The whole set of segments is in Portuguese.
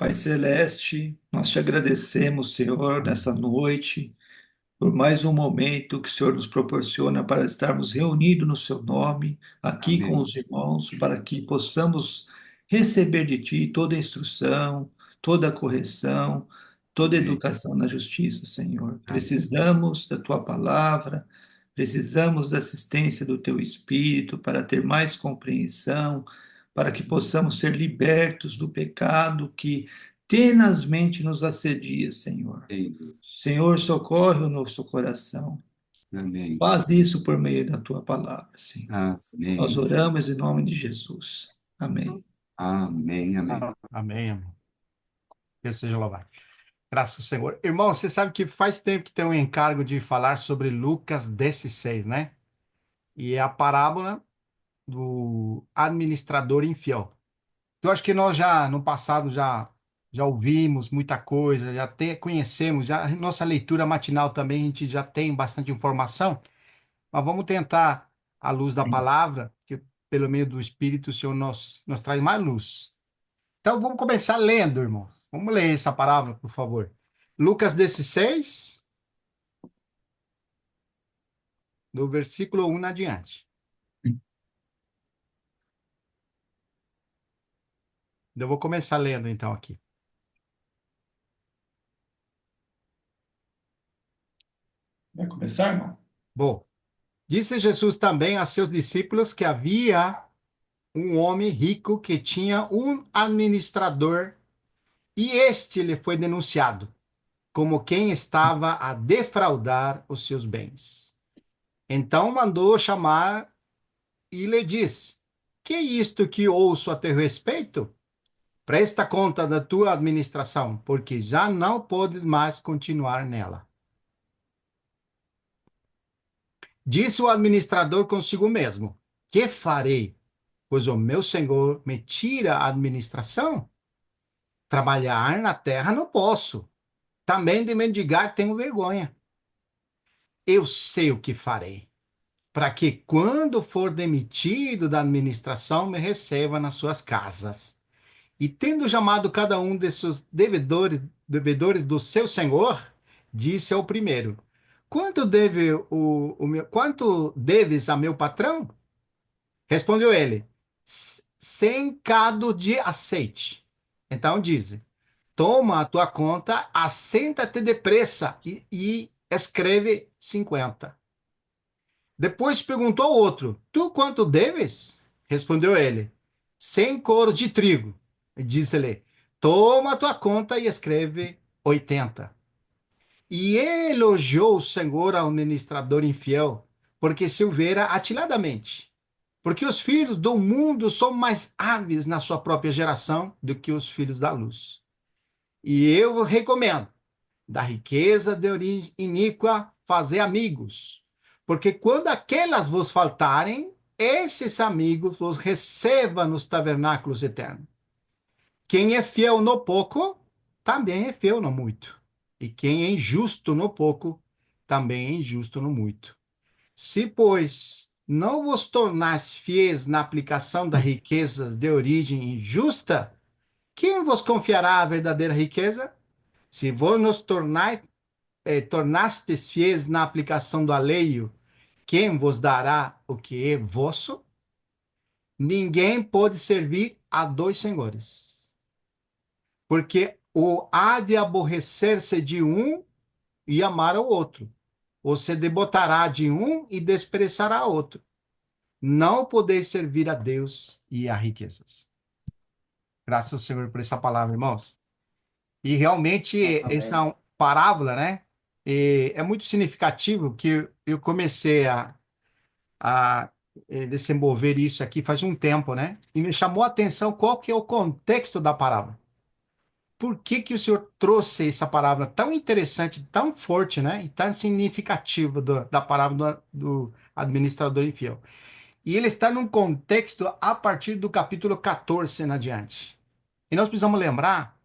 Pai Celeste, nós te agradecemos, Senhor, nessa noite, por mais um momento que o Senhor nos proporciona para estarmos reunidos no Seu nome, aqui com Amém. os irmãos, para que possamos receber de Ti toda a instrução, toda a correção, toda a Amém. educação na justiça, Senhor. Amém. Precisamos da Tua palavra, precisamos da assistência do Teu Espírito para ter mais compreensão, para que possamos ser libertos do pecado que tenazmente nos assedia, Senhor. Em Deus. Senhor, socorre o nosso coração. Amém. Faz isso por meio da tua palavra, Senhor. Nós Amém. oramos em nome de Jesus. Amém. Amém. Amém. Amém, amém. Deus seja louvado. Graças ao Senhor. Irmão, você sabe que faz tempo que tem um encargo de falar sobre Lucas 16, né? E é a parábola do administrador infiel. Eu acho que nós já, no passado, já ouvimos muita coisa, conhecemos, já, nossa leitura matinal também, a gente já tem bastante informação, mas vamos tentar, à luz da palavra, que pelo meio do Espírito, o Senhor nos traz mais luz. Então, vamos começar lendo, irmãos. Vamos ler essa palavra, por favor. Lucas 16, do versículo 1 adiante. Eu vou começar lendo, então, aqui. Vai começar, irmão? Bom, disse Jesus também a seus discípulos que havia um homem rico que tinha um administrador e este lhe foi denunciado como quem estava a defraudar os seus bens. Então mandou chamar e lhe disse: Que é isto que ouço a teu respeito? Presta conta da tua administração, porque já não podes mais continuar nela. Disse o administrador consigo mesmo: Que farei? Pois o meu senhor me tira a administração. Trabalhar na terra não posso. Também de mendigar tenho vergonha. Eu sei o que farei, para que, quando for demitido da administração, me receba nas suas casas. E tendo chamado cada um de seus devedores do seu senhor, disse ao primeiro: quanto deves a meu patrão? Respondeu ele: 100 cados de azeite. Então diz: Toma a tua conta, assenta-te depressa e escreve 50. Depois perguntou ao outro: Tu quanto deves? Respondeu ele: 100 coros de trigo. E disse-lhe: Toma a tua conta e escreve 80. E elogiou o Senhor ao administrador infiel, porque se houvera atiladamente. Porque os filhos do mundo são mais hábeis na sua própria geração do que os filhos da luz. E eu recomendo, da riqueza de origem iníqua, fazer amigos. Porque quando aquelas vos faltarem, esses amigos vos receba nos tabernáculos eternos. Quem é fiel no pouco, também é fiel no muito. E quem é injusto no pouco, também é injusto no muito. Se, pois, não vos tornais fiéis na aplicação das riquezas de origem injusta, quem vos confiará a verdadeira riqueza? Se vos nos tornastes fiéis na aplicação do alheio, quem vos dará o que é vosso? Ninguém pode servir a dois senhores, porque o há de aborrecer-se de um e amar ao outro, ou se devotará de um e desprezará outro. Não podeis servir a Deus e a riquezas. Graças ao Senhor por essa palavra, irmãos. E realmente Amém. essa parábola, né, é muito significativo que eu comecei a desenvolver isso aqui faz um tempo, né? E me chamou a atenção qual que é o contexto da parábola. Por que que o Senhor trouxe essa palavra tão interessante, tão forte, né? E tão significativa da parábola do administrador infiel? E ele está num contexto a partir do capítulo 14 em adiante. E nós precisamos lembrar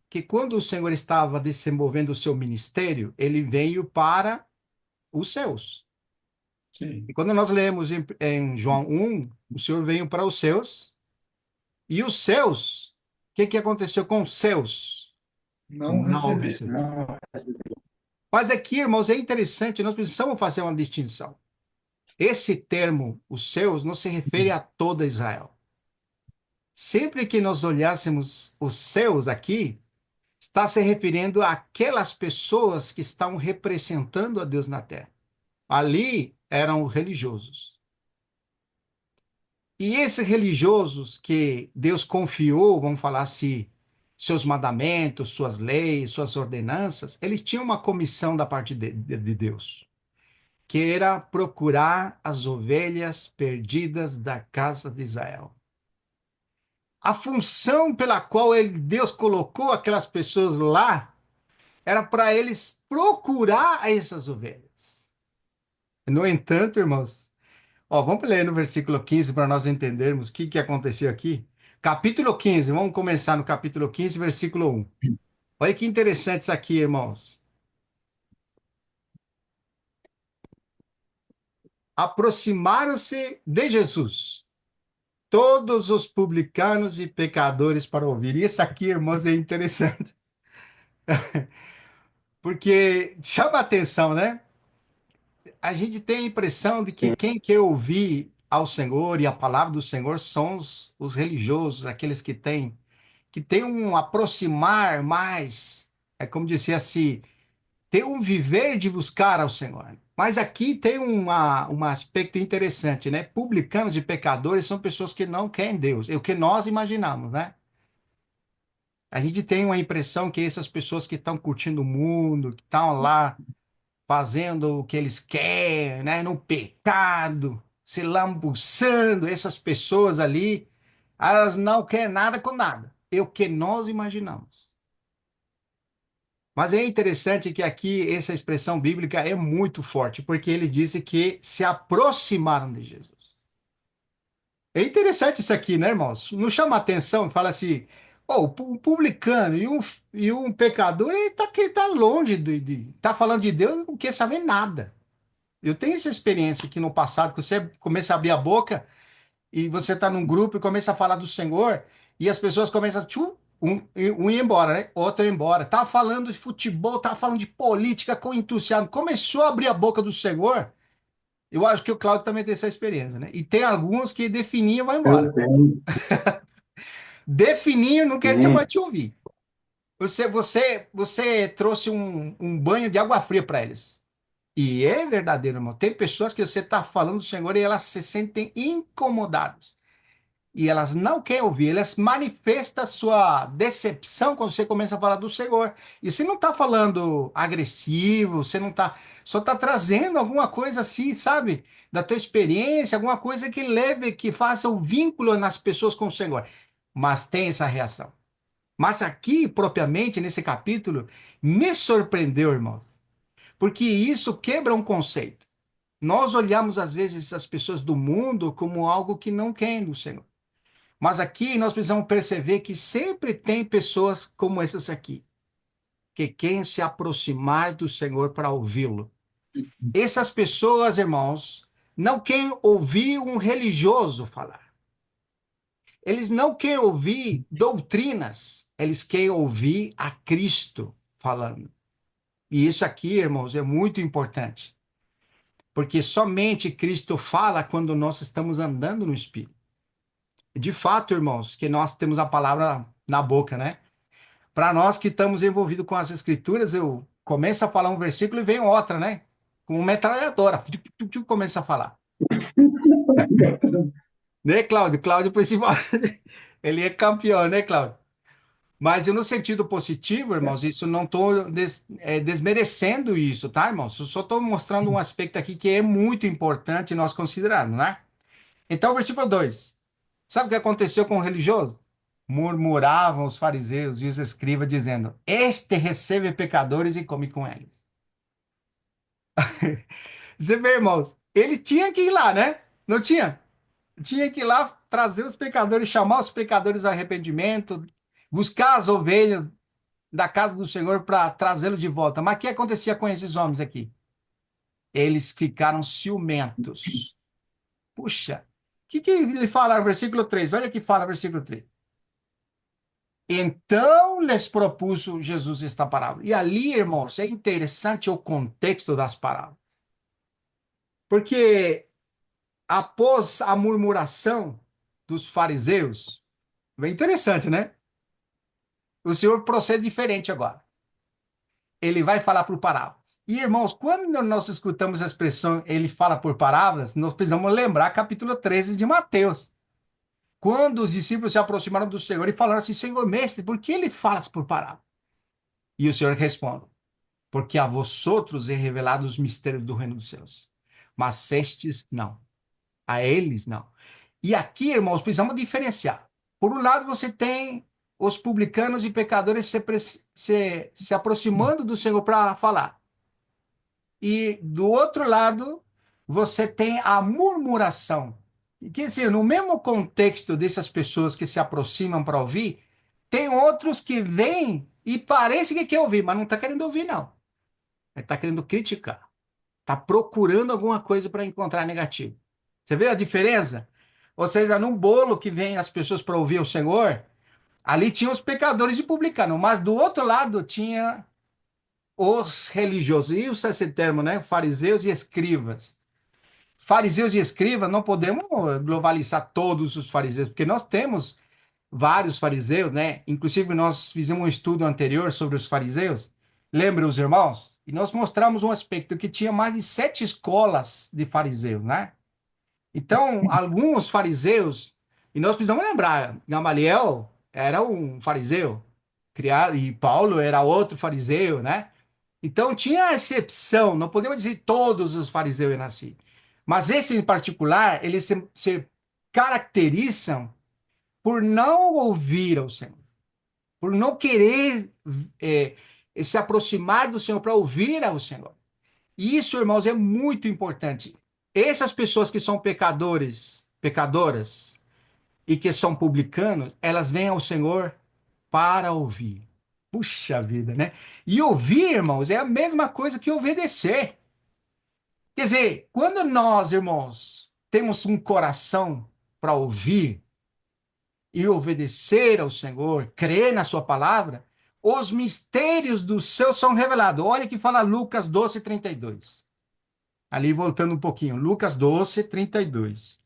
que quando o Senhor estava desenvolvendo o seu ministério, ele veio para os seus. E Sim. quando nós lemos em João 1, o Senhor veio para os seus, e os seus que aconteceu com os seus? Não Não receber. receberam. Mas aqui, irmãos, é interessante, nós precisamos fazer uma distinção. Esse termo, os seus, não se refere a toda Israel. Sempre que nós olhássemos os seus aqui, está se referindo àquelas pessoas que estão representando a Deus na terra. Ali eram os religiosos. E esses religiosos que Deus confiou, vamos falar assim, seus mandamentos, suas leis, suas ordenanças, eles tinham uma comissão da parte de Deus, que era procurar as ovelhas perdidas da casa de Israel. A função pela qual Deus colocou aquelas pessoas lá era para eles procurar essas ovelhas. No entanto, irmãos, ó, vamos ler no versículo 15 para nós entendermos o que aconteceu aqui. Capítulo 15, vamos começar no capítulo 15, versículo 1. Olha que interessante isso aqui, irmãos. Aproximaram-se de Jesus todos os publicanos e pecadores para ouvir. Isso aqui, irmãos, é interessante, porque chama a atenção, né? A gente tem a impressão de que quem quer ouvir ao Senhor e a palavra do Senhor são os religiosos, aqueles que têm um aproximar mais, é como dizer assim, tem um viver de buscar ao Senhor. Mas aqui tem um aspecto interessante, né? Publicanos e pecadores são pessoas que não querem Deus, é o que nós imaginamos, né? A gente tem uma impressão que essas pessoas que estão curtindo o mundo, que estão lá fazendo o que eles querem, né? No pecado, se lambuçando, essas pessoas ali, elas não querem nada com nada. É o que nós imaginamos. Mas é interessante que aqui essa expressão bíblica é muito forte, porque ele disse que se aproximaram de Jesus. É interessante isso aqui, né, irmãos? Não chama atenção, fala assim, oh, um publicano e um pecador, ele tá longe tá falando de Deus, não quer saber nada. Eu tenho essa experiência aqui no passado, que você começa a abrir a boca e você está num grupo e começa a falar do Senhor, e as pessoas começam a um ir embora, né? Outro ir embora. Tava falando de futebol, tava falando de política com entusiasmo. Começou a abrir a boca do Senhor. Eu acho que o Cláudio também tem essa experiência, né? E tem alguns que defininho vai Eu embora. tenho. Defininho não quer mais Sim. te ouvir. Você trouxe um banho de água fria para eles. E é verdadeiro, irmão. Tem pessoas que você está falando do Senhor e elas se sentem incomodadas. E elas não querem ouvir, elas manifestam sua decepção quando você começa a falar do Senhor. E você não está falando agressivo, você não está, só está trazendo alguma coisa assim, sabe? Da tua experiência, alguma coisa que leve, que faça o vínculo nas pessoas com o Senhor. Mas tem essa reação. Mas aqui, propriamente, nesse capítulo, me surpreendeu, irmãos, porque isso quebra um conceito. Nós olhamos, às vezes, as pessoas do mundo como algo que não querem do Senhor. Mas aqui nós precisamos perceber que sempre tem pessoas como essas aqui, que querem se aproximar do Senhor para ouvi-lo. Essas pessoas, irmãos, não querem ouvir um religioso falar. Eles não querem ouvir doutrinas. Eles querem ouvir a Cristo falando. E isso aqui, irmãos, é muito importante. Porque somente Cristo fala quando nós estamos andando no Espírito. De fato, irmãos, que nós temos a palavra na boca, né? Para nós que estamos envolvidos com as escrituras, eu começo a falar um versículo e vem outra, né? Com uma metralhadora, começa a falar. Né, Cláudio? Cláudio, principalmente, ele é campeão, né, Cláudio? Mas eu, no sentido positivo, irmãos, isso não estou desmerecendo isso, tá, irmãos? Eu só estou mostrando um aspecto aqui que é muito importante nós considerarmos, né? Então, versículo 2. Sabe o que aconteceu com o religioso? Murmuravam os fariseus e os escribas, dizendo: Este recebe pecadores e come com eles. Você vê, irmãos, eles tinham que ir lá, né? Não tinha? Tinha que ir lá trazer os pecadores, chamar os pecadores ao arrependimento, buscar as ovelhas da casa do Senhor para trazê-los de volta. Mas o que acontecia com esses homens aqui? Eles ficaram ciumentos. Puxa, o que ele fala no versículo 3? Olha o que fala no versículo 3. Então lhes propuso Jesus esta parábola. E ali, irmãos, é interessante o contexto das parábolas. Porque após a murmuração dos fariseus, bem interessante, né? O Senhor procede diferente agora. Ele vai falar por parábolas. E, irmãos, quando nós escutamos a expressão ele fala por parábolas, nós precisamos lembrar capítulo 13 de Mateus. Quando os discípulos se aproximaram do Senhor e falaram assim: Senhor, mestre, por que ele fala por parábolas? E o Senhor responde: porque a vosotros é revelado os mistérios do reino dos céus. Mas estes não. A eles não. E aqui, irmãos, precisamos diferenciar. Por um lado, você tem os publicanos e pecadores se aproximando do Senhor para falar. E do outro lado, você tem a murmuração. Quer dizer, no mesmo contexto dessas pessoas que se aproximam para ouvir, tem outros que vêm e parece que quer ouvir, mas não está querendo ouvir, não. Ele está querendo criticar. Está procurando alguma coisa para encontrar negativo. Você vê a diferença? Ou seja, num bolo que vem as pessoas para ouvir o Senhor, ali tinha os pecadores e publicanos, mas do outro lado tinha os religiosos. E usa esse termo, né? Fariseus e escribas. Fariseus e escribas, não podemos globalizar todos os fariseus, porque nós temos vários fariseus, né? Inclusive, nós fizemos um estudo anterior sobre os fariseus. Lembra os irmãos? E nós mostramos um aspecto que tinha mais de 7 escolas de fariseus, né? Então, alguns fariseus, e nós precisamos lembrar, Gamaliel era um fariseu, criado, e Paulo era outro fariseu, né? Então, tinha exceção, não podemos dizer que todos os fariseus eram assim. Mas esse em particular, eles se caracterizam por não ouvir ao Senhor, por não querer é, se aproximar do Senhor para ouvir ao Senhor. E isso, irmãos, é muito importante. Essas pessoas que são pecadores, pecadoras e que são publicanos, elas vêm ao Senhor para ouvir. Puxa vida, né? E ouvir, irmãos, é a mesma coisa que obedecer. Quer dizer, quando nós, irmãos, temos um coração para ouvir e obedecer ao Senhor, crer na sua palavra, os mistérios do céu são revelados. Olha que fala Lucas 12:32. Ali voltando um pouquinho, Lucas 12:32.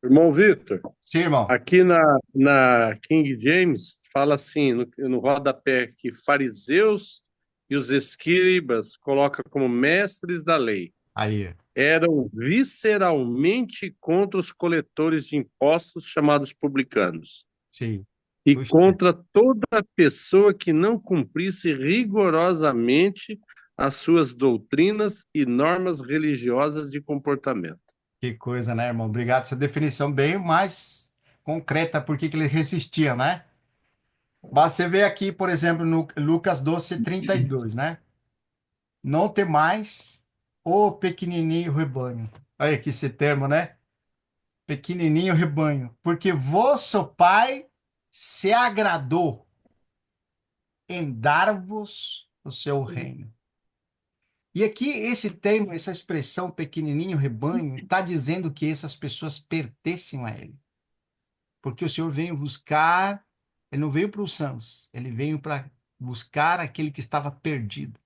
Irmão Victor, Sim, irmão. aqui na King James fala assim, no rodapé, que fariseus e os escribas coloca como mestres da lei. Aí, Eram visceralmente contra os coletores de impostos chamados publicanos sim. e Puxa, contra toda pessoa que não cumprisse rigorosamente as suas doutrinas e normas religiosas de comportamento. que coisa, né, irmão? Obrigado. Essa definição bem mais concreta, por que ele resistia, né? Você vê aqui, por exemplo, no Lucas 12:32, né? Não temais o pequenininho rebanho. Olha aqui esse termo, né? Pequenininho rebanho. Porque vosso Pai se agradou em dar-vos o seu reino. E aqui esse termo, essa expressão pequenininho rebanho, está dizendo que essas pessoas pertencem a ele. Porque o Senhor veio buscar, ele não veio para os sãos, ele veio para buscar aquele que estava perdido.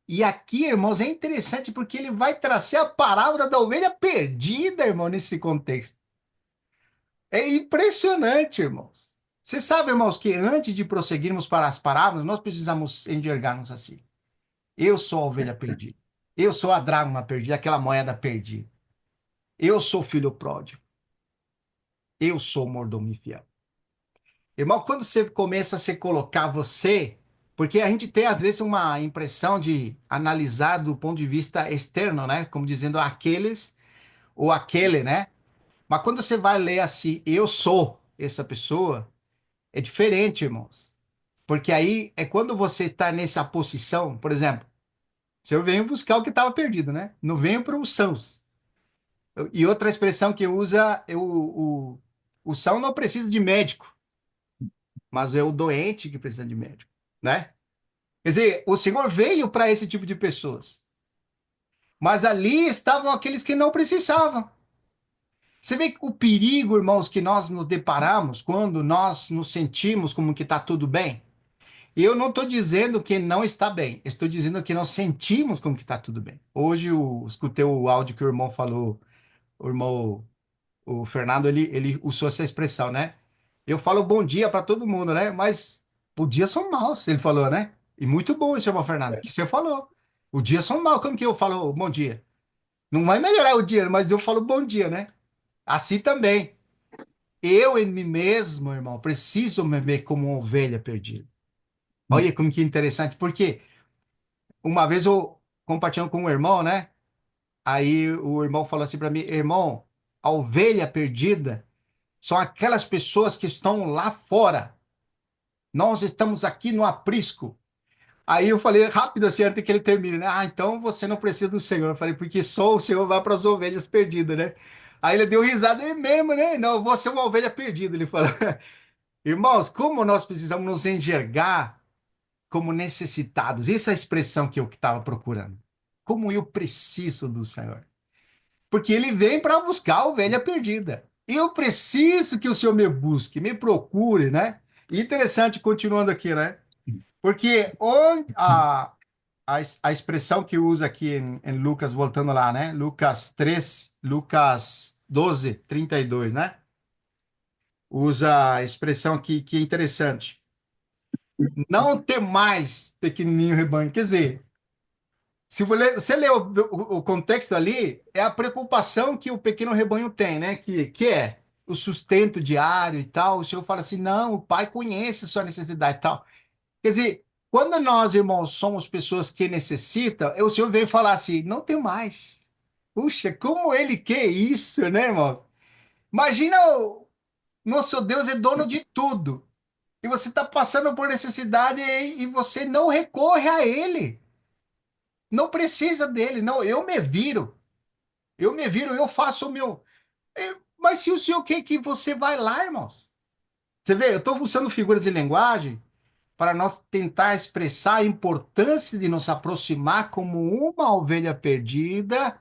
E aqui, irmãos, é interessante porque ele vai trazer a palavra da ovelha perdida, irmão, nesse contexto. É impressionante, irmãos. Você sabe, irmãos, que antes de prosseguirmos para as parábolas, nós precisamos enxergar-nos assim. Eu sou a ovelha perdida. Eu sou a dracma perdida, aquela moeda perdida. Eu sou o filho pródigo. Eu sou o mordomo infiel. Irmão, quando você começa a se colocar você, porque a gente tem às vezes uma impressão de analisar do ponto de vista externo, né? Como dizendo aqueles ou aquele, né? Mas quando você vai ler assim, eu sou essa pessoa, é diferente, irmãos. Porque aí é quando você está nessa posição, por exemplo, se eu venho buscar o que estava perdido, né? Não venho para os sãos. E outra expressão que usa é o são não precisa de médico, mas é o doente que precisa de médico, né? Quer dizer, o Senhor veio para esse tipo de pessoas. Mas ali estavam aqueles que não precisavam. Você vê o perigo, irmãos, que nós nos deparamos quando nós nos sentimos como que está tudo bem? E eu não estou dizendo que não está bem, estou dizendo que nós sentimos como que está tudo bem. Hoje eu escutei o áudio que o irmão falou, o irmão, o Fernando, ele usou essa expressão, né? Eu falo bom dia para todo mundo, né? Mas os dias são maus, ele falou, né? E muito bom isso, irmão Fernando, que você falou. Os dias são maus, como que eu falo bom dia? Não vai melhorar o dia, mas eu falo bom dia, né? Assim também. Eu em mim mesmo, irmão, preciso me ver como uma ovelha perdida. Olha como que interessante, porque uma vez eu compartilhando com um irmão, né? Aí o irmão falou assim para mim, irmão, a ovelha perdida são aquelas pessoas que estão lá fora. Nós estamos aqui no aprisco. Aí eu falei rápido assim, antes que ele termine, né? Ah, então você não precisa do Senhor. Eu falei, porque só o Senhor vai para as ovelhas perdidas, né? Aí ele deu risada, é mesmo, né? Não, eu vou ser uma ovelha perdida. Ele falou, irmãos, como nós precisamos nos enxergar como necessitados. Essa é a expressão que eu estava procurando. Como eu preciso do Senhor. Porque ele vem para buscar a ovelha perdida. Eu preciso que o Senhor me busque, me procure, né? E interessante, continuando aqui, né? Porque onde a expressão que usa aqui em Lucas, voltando lá, né? Lucas 3, Lucas 12, 32, né? Usa a expressão aqui que é interessante. Não ter mais pequenininho rebanho. Quer dizer, se você ler o contexto ali, é a preocupação que o pequeno rebanho tem, né? Que é o sustento diário e tal. O Senhor fala assim: não, o Pai conhece a sua necessidade e tal. Quer dizer, quando nós, irmãos, somos pessoas que necessitam, o Senhor vem falar assim: não tem mais. Puxa, como ele quer isso, né, irmão? Imagina, o nosso Deus é dono de tudo. E você está passando por necessidade e você não recorre a ele. Não precisa dele, não. Eu me viro, eu faço o meu. Mas se o senhor quer que você vai lá, irmãos? Você vê, eu estou usando figuras de linguagem para nós tentar expressar a importância de nos aproximar como uma ovelha perdida,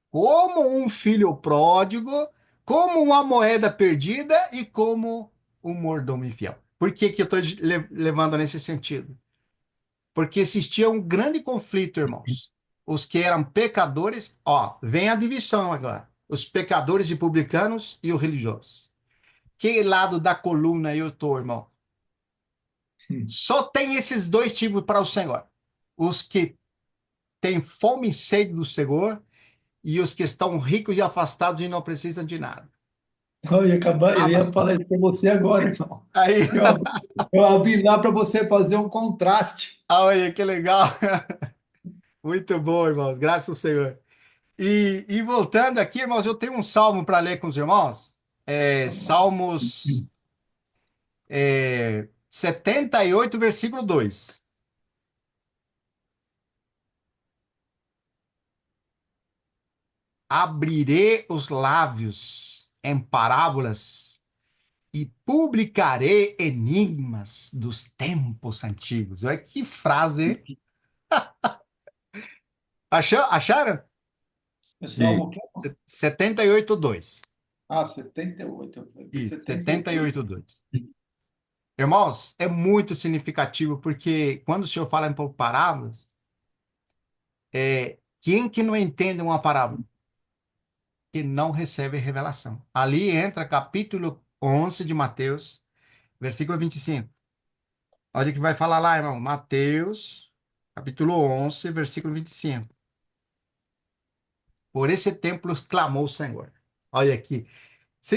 como um filho pródigo, como uma moeda perdida e como um mordomo infiel. Por que que eu estou levando nesse sentido? Porque existia um grande conflito, irmãos. Os que eram pecadores, ó, vem a divisão agora. Os pecadores e publicanos e os religiosos. Que lado da coluna eu estou, irmão? Só tem esses dois tipos para o Senhor. Os que têm fome e sede do Senhor e os que estão ricos e afastados e não precisam de nada. Eu ia Abas- falar isso para você agora, irmão. Aí, Eu, eu abri lá para você fazer um contraste. olha que legal. Muito bom, irmãos. Graças ao Senhor. E voltando aqui, irmãos, eu tenho um salmo para ler com os irmãos. Salmos 78, versículo 2. Abrirei os lábios em parábolas e publicarei enigmas dos tempos antigos. Olha que frase, hein? Acharam? Pessoal, Sim. o quê? 78, 2. 78. Eu falei, Isso, 78. 78, 2. Irmãos, é muito significativo, porque quando o Senhor fala em parábolas, quem que não entende uma parábola? Que não recebe revelação. Ali entra capítulo 11 de Mateus, versículo 25. Olha o que vai falar lá, irmão. Mateus, capítulo 11, versículo 25. Por esse templo clamou o Senhor. Olha aqui. Você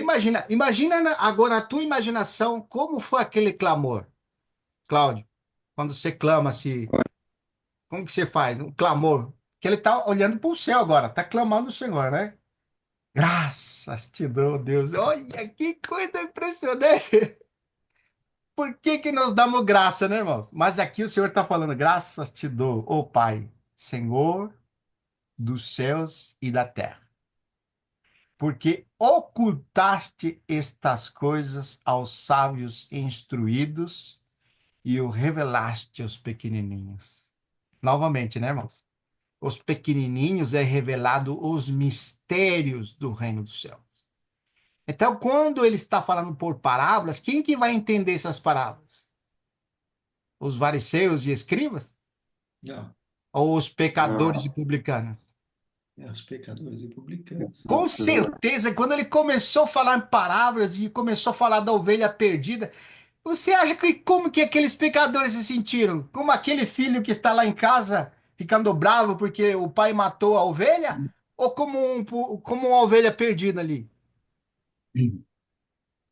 imagina agora a tua imaginação, como foi aquele clamor, Cláudio? Quando você clama assim, como que você faz? Um clamor. Que ele está olhando para o céu agora, está clamando o Senhor, né? Graças te dou, Deus. Olha que coisa impressionante. Por que que nos damos graça, né, irmãos? Mas aqui o Senhor está falando, graças te dou, ó Pai, Senhor dos céus e da terra, porque ocultaste estas coisas aos sábios instruídos e o revelaste aos pequenininhos. Novamente, né, irmãos? Os pequenininhos é revelado os mistérios do reino do céu. Então, quando ele está falando por parábolas, quem que vai entender essas parábolas? Os fariseus e escribas? Não, Ou os pecadores e Não. publicanos? os pecadores e publicanos. Com certeza, quando ele começou a falar em parábolas e começou a falar da ovelha perdida, você acha que como que aqueles pecadores se sentiram? Como aquele filho que está lá em casa ficando bravo porque o pai matou a ovelha? Ou como uma ovelha perdida ali?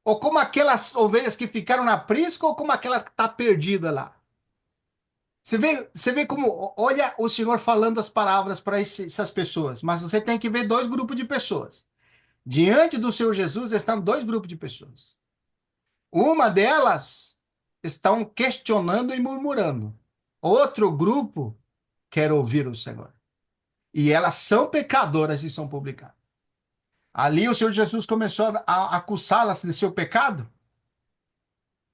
Ou como aquelas ovelhas que ficaram na prisca ou como aquela que está perdida lá? Você vê como, olha o Senhor falando as palavras para essas pessoas, mas você tem que ver dois grupos de pessoas. Diante do Senhor Jesus estão dois grupos de pessoas. Uma delas estão questionando e murmurando. Outro grupo quer ouvir o Senhor. E elas são pecadoras e são publicadas. Ali o Senhor Jesus começou a acusá-las de seu pecado?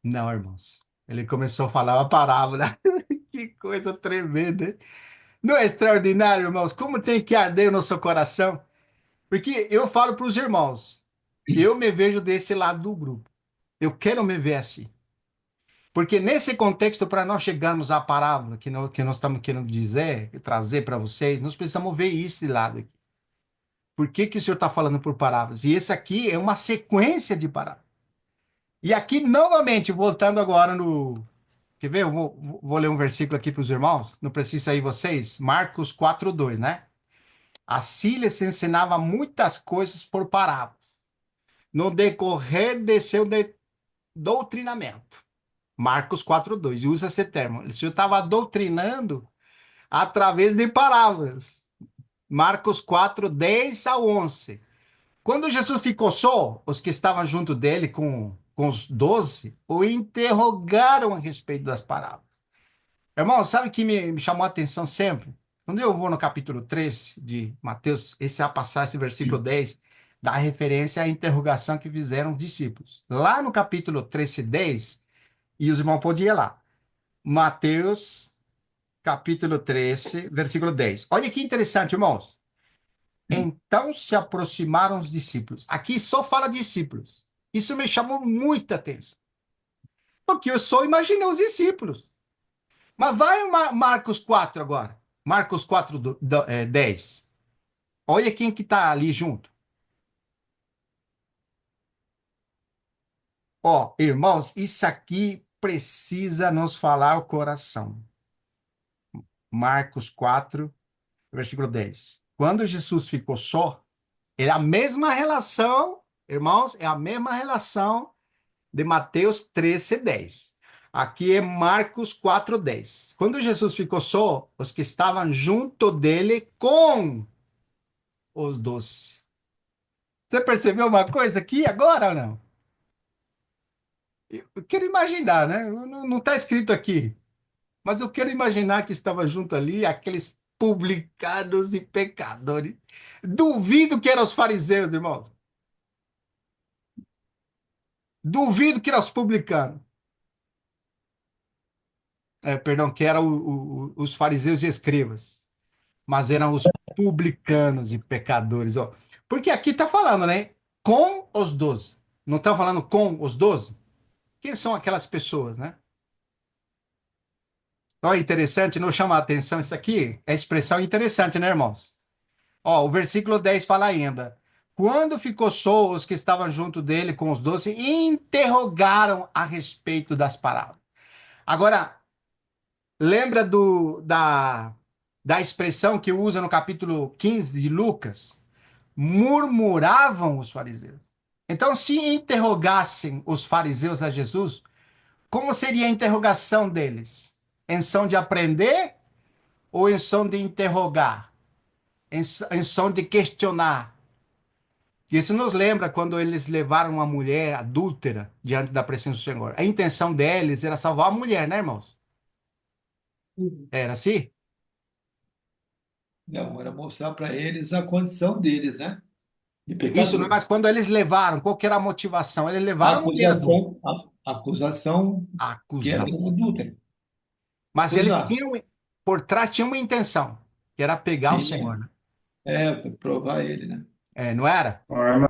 Não, irmãos. Ele começou a falar uma parábola. Que coisa tremenda, hein? Não é extraordinário, irmãos? Como tem que arder o nosso coração? Porque eu falo para os irmãos, eu me vejo desse lado do grupo. Eu quero me ver assim. Porque nesse contexto, para nós chegarmos à parábola que nós estamos querendo dizer, e trazer para vocês, nós precisamos ver esse lado aqui. Por que que o Senhor está falando por parábolas? E esse aqui é uma sequência de parábolas. E aqui, novamente, voltando agora no. Quer ver? Eu vou ler um versículo aqui para os irmãos. Não precisa aí vocês. Marcos 4:2, né? A Síria se ensinava muitas coisas por parábolas, no decorrer de seu doutrinamento. Marcos 4:2, e usa esse termo. O Senhor estava doutrinando através de parábolas. Marcos 4:10 a 11. Quando Jesus ficou só, os que estavam junto dele com os 12 o interrogaram a respeito das parábolas. Irmão, sabe o que me chamou a atenção sempre? Quando eu vou no capítulo 3 de Mateus, esse a passar, esse versículo 10, dá referência à interrogação que fizeram os discípulos. Lá no capítulo 13, 10, e os irmãos podiam ir lá. Mateus, capítulo 13, versículo 10. Olha que interessante, irmãos. Então se aproximaram os discípulos. Aqui só fala discípulos. Isso me chamou muita atenção. Porque eu só imaginei os discípulos. Mas vai em Marcos 4 agora. Marcos 4, 10. Olha quem que está ali junto. Ó, irmãos, isso aqui precisa nos falar o coração. Marcos 4, versículo 10. Quando Jesus ficou só, é a mesma relação, irmãos, é a mesma relação de Mateus 13, 10. Aqui é Marcos 4, 10. Quando Jesus ficou só, os que estavam junto dele com os 12. Você percebeu uma coisa aqui agora ou não? Eu quero imaginar, né? Não está escrito aqui, mas eu quero imaginar que estava junto ali aqueles publicanos e pecadores. Duvido que eram os fariseus, irmãos. Duvido que eram os publicanos. Perdão, que eram os fariseus e escribas. Mas eram os publicanos e pecadores. Ó. Porque aqui está falando, né? Com os 12. Não está falando com os 12? Quem são aquelas pessoas, né? Então é interessante, não chama a atenção isso aqui? É expressão interessante, né, irmãos? Ó, o versículo 10 fala ainda. Quando ficou só, os que estavam junto dele com os 12 interrogaram a respeito das palavras. Agora, lembra da expressão que usa no capítulo 15 de Lucas? Murmuravam os fariseus. Então, se interrogassem os fariseus a Jesus, como seria a interrogação deles? Em som de aprender ou em som de interrogar? Em som de questionar? Isso nos lembra quando eles levaram uma mulher adúltera diante da presença do Senhor. A intenção deles era salvar a mulher, né, irmãos? Era assim? Não, era mostrar para eles a condição deles, né? De Isso, pecador. mas quando eles levaram, qual que era a motivação? Eles A levaram a mulher adulta. acusação, a acusação A que era acusação. adúltera. Mas eles Acusar. tinham, por trás, tinham uma intenção, que era pegar o Tinha. Senhor, né? Para provar ele, né? Não era? Forma.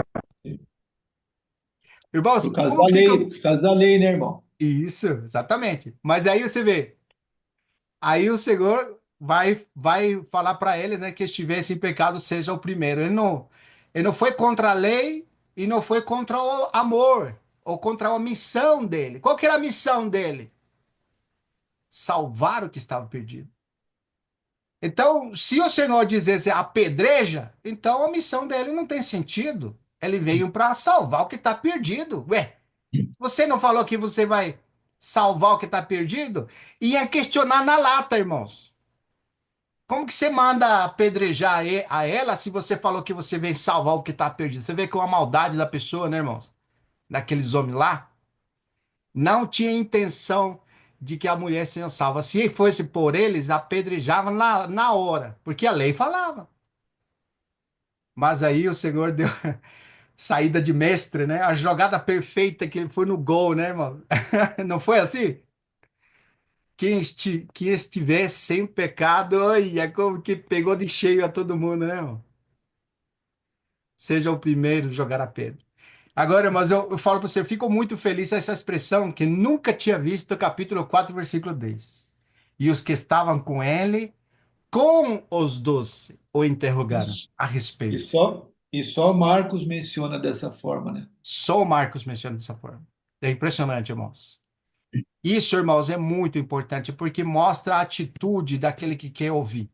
Irmãos, Por causa da lei, né, irmão? Isso, exatamente. Mas aí você vê, aí o Senhor vai falar para eles, né, que estivesse em pecado seja o primeiro. Ele não foi contra a lei e não foi contra o amor ou contra a missão dele. Qual que era a missão dele? Salvar o que estava perdido. Então, se o Senhor dissesse apedreja, então a missão dele não tem sentido. Ele veio para salvar o que está perdido. Ué, você não falou que você vai salvar o que está perdido? Ia questionar na lata, irmãos. Como que você manda apedrejar a ela se você falou que você vem salvar o que está perdido? Você vê que é uma maldade da pessoa, né, irmãos? Daqueles homens lá. Não tinha intenção de que a mulher seja salva. Se fosse por eles, apedrejavam na hora, porque a lei falava. Mas aí o Senhor deu saída de mestre, né? A jogada perfeita que ele foi no gol, né, irmão? Não foi assim? Quem estiver sem pecado, olha como que pegou de cheio a todo mundo, né, irmão? Seja o primeiro a jogar a pedra. Agora, mas eu falo para você, eu fico muito feliz com essa expressão que nunca tinha visto no capítulo 4, versículo 10. E os que estavam com ele, com os 12, o interrogaram a E respeito. só, e só Marcos menciona dessa forma, né? Só o Marcos menciona dessa forma. É impressionante, irmãos. Isso, irmãos, é muito importante porque mostra a atitude daquele que quer ouvir.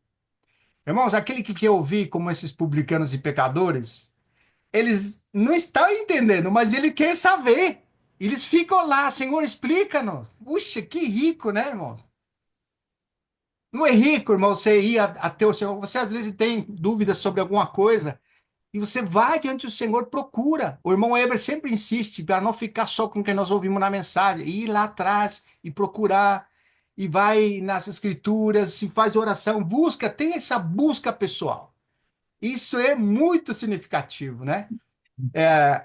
Irmãos, aquele que quer ouvir, como esses publicanos e pecadores, eles não estão entendendo, mas ele quer saber. Eles ficam lá, Senhor, explica-nos. Puxa, que rico, né, irmãos? Não é rico, irmão, você ir até o Senhor. Você às vezes tem dúvidas sobre alguma coisa e você vai diante do Senhor, procura. O irmão Eber sempre insiste para não ficar só com o que nós ouvimos na mensagem, ir lá atrás e procurar, e vai nas escrituras, se faz oração, busca, tem essa busca pessoal. Isso é muito significativo, né?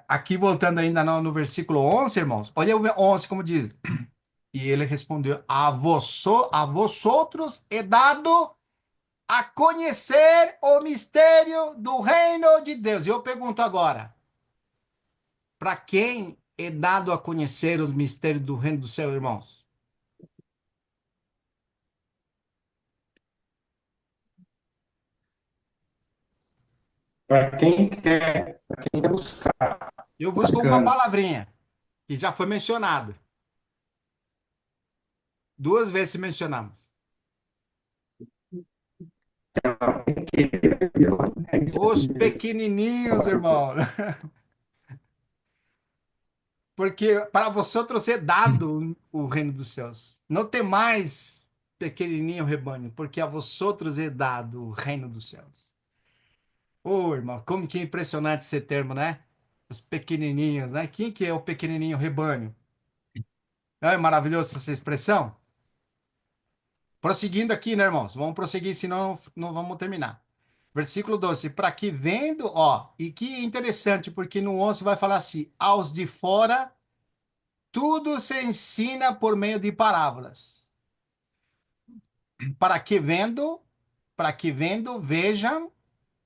Aqui voltando ainda no versículo 11, irmãos, olha o 11 como diz. E ele respondeu: a vós outros é dado a conhecer o mistério do reino de Deus. E eu pergunto agora, para quem é dado a conhecer os mistérios do reino do céu, irmãos? Para quem quer buscar. Eu busco uma Bacana. palavrinha que já foi mencionada. Duas vezes mencionamos. Os pequenininhos, irmão. Porque para vosotros é dado o reino dos céus. Não tem mais pequenininho rebanho, porque a vosotros é dado o reino dos céus. Ô, irmão, como que é impressionante esse termo, né? Os pequenininhos, né? Quem que é o pequenininho rebanho? Não é maravilhoso essa expressão? Prosseguindo aqui, né, irmãos? Vamos prosseguir, senão não vamos terminar. Versículo 12. Para que vendo, ó, e que interessante, porque no 11 vai falar assim: aos de fora, tudo se ensina por meio de parábolas. Para que vendo, para que vendo, vejam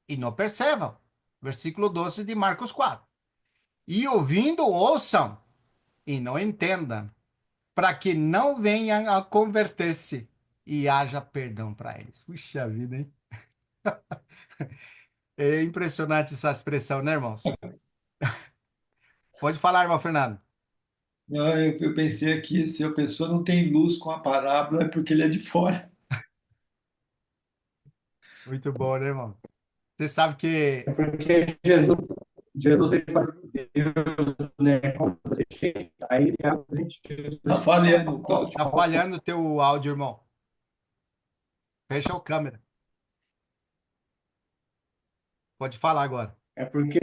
e não percebam. Versículo 12 de Marcos 4. E ouvindo, ouçam e não entendam, para que não venham a converter-se e haja perdão para eles. Puxa vida, hein? É impressionante essa expressão, né, irmãos? Pode falar, irmão Fernando. Não, eu pensei aqui, se a pessoa não tem luz com a parábola, é porque ele é de fora. Muito bom, né, irmão? Você sabe que É porque Jesus ele faz Deus, né? Aí a gente Tá falhando, Cláudio. tá falhando o teu áudio, irmão. Fecha a câmera. Pode falar agora. é porque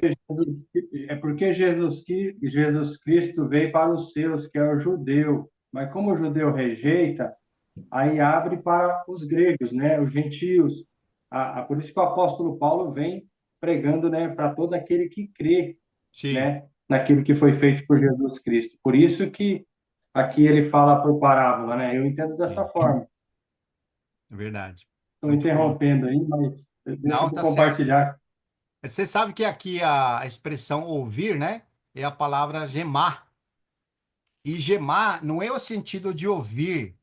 Jesus Cristo veio para os seus, que é o judeu. Mas como o judeu rejeita, aí abre para os gregos, né? Os gentios. Por isso que o apóstolo Paulo vem pregando, né, para todo aquele que crê, Sim, né, naquilo que foi feito por Jesus Cristo. Por isso que aqui ele fala por parábola, né? Eu entendo dessa sim, forma. é verdade. Estou Muito bom. interrompendo aí, mas deixa Não, eu tá certo. compartilhar. Você sabe que aqui a expressão ouvir, né? é a palavra gemar. E gemar não é o sentido de ouvir,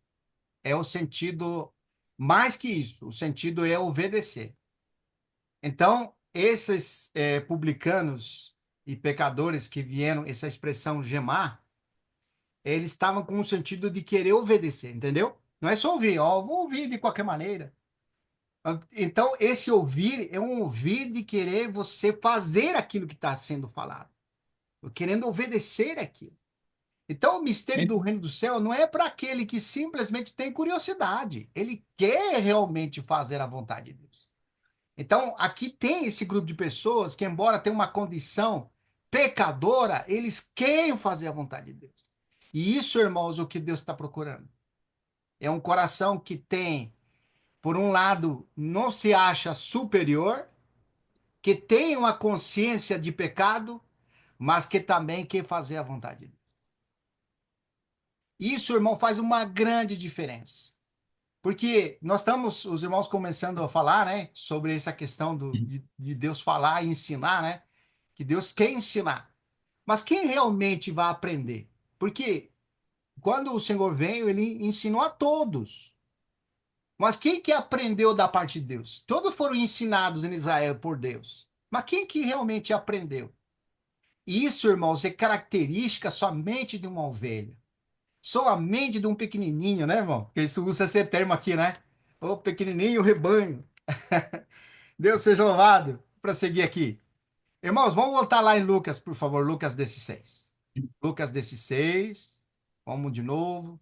é o sentido mais que isso, o sentido é obedecer. Então, esses publicanos e pecadores que vieram, essa expressão gemar, eles estavam com o sentido de querer obedecer, entendeu? Não é só ouvir, ó, vou ouvir de qualquer maneira. Então, esse ouvir é um ouvir de querer você fazer aquilo que está sendo falado, querendo obedecer aquilo. Então, o mistério do reino do céu não é para aquele que simplesmente tem curiosidade, ele quer realmente fazer a vontade de Deus. Então, aqui tem esse grupo de pessoas que, embora tenham uma condição pecadora, eles querem fazer a vontade de Deus. E isso, irmãos, é o que Deus está procurando. É um coração que tem, por um lado, não se acha superior, que tem uma consciência de pecado, mas que também quer fazer a vontade de Deus. Isso, irmão, faz uma grande diferença. Porque nós estamos, os irmãos, começando a falar, né, sobre essa questão de Deus falar e ensinar, né? Que Deus quer ensinar. Mas quem realmente vai aprender? Porque quando o Senhor veio, ele ensinou a todos. Mas quem que aprendeu da parte de Deus? Todos foram ensinados em Israel por Deus. Mas quem que realmente aprendeu? Isso, irmãos, é característica somente de uma ovelha. Somente de um pequenininho, né, irmão? Porque isso usa esse termo aqui, né? O pequenininho rebanho. Deus seja louvado. Para seguir aqui. Irmãos, vamos voltar lá em Lucas, por favor. Lucas 16. Lucas 16. Vamos de novo.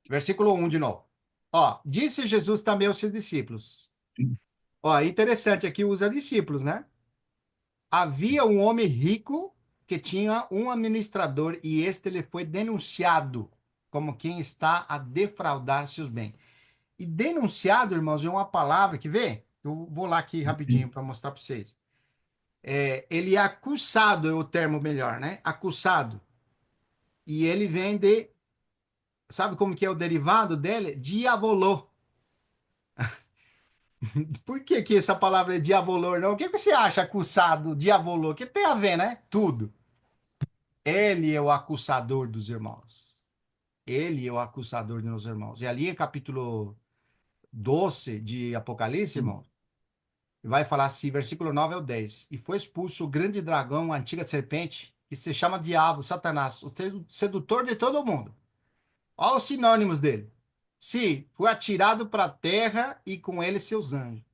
Versículo 1 de novo. Ó, disse Jesus também aos seus discípulos. Ó, interessante aqui usa discípulos, né? Havia um homem rico que tinha um administrador e este lhe foi denunciado como quem está a defraudar seus bens. E denunciado, irmãos, é uma palavra que vê. Eu vou lá aqui rapidinho para mostrar para vocês. Ele é acusado, é o termo melhor, né? Acusado. E ele vem de, sabe como que é o derivado dele? Diabolô. Por que que essa palavra é diabolô, não? O que que você acha acusado, diabolô? O que tem a ver, né? Tudo. Ele é o acusador dos irmãos. Ele é o acusador dos irmãos. E ali em capítulo 12 de Apocalipse, irmão, vai falar assim, versículo 9 ao 10. E foi expulso o grande dragão, a antiga serpente, que se chama Diabo, Satanás, o sedutor de todo mundo. Olha os sinônimos dele. Sim, foi atirado para a terra e com ele seus anjos.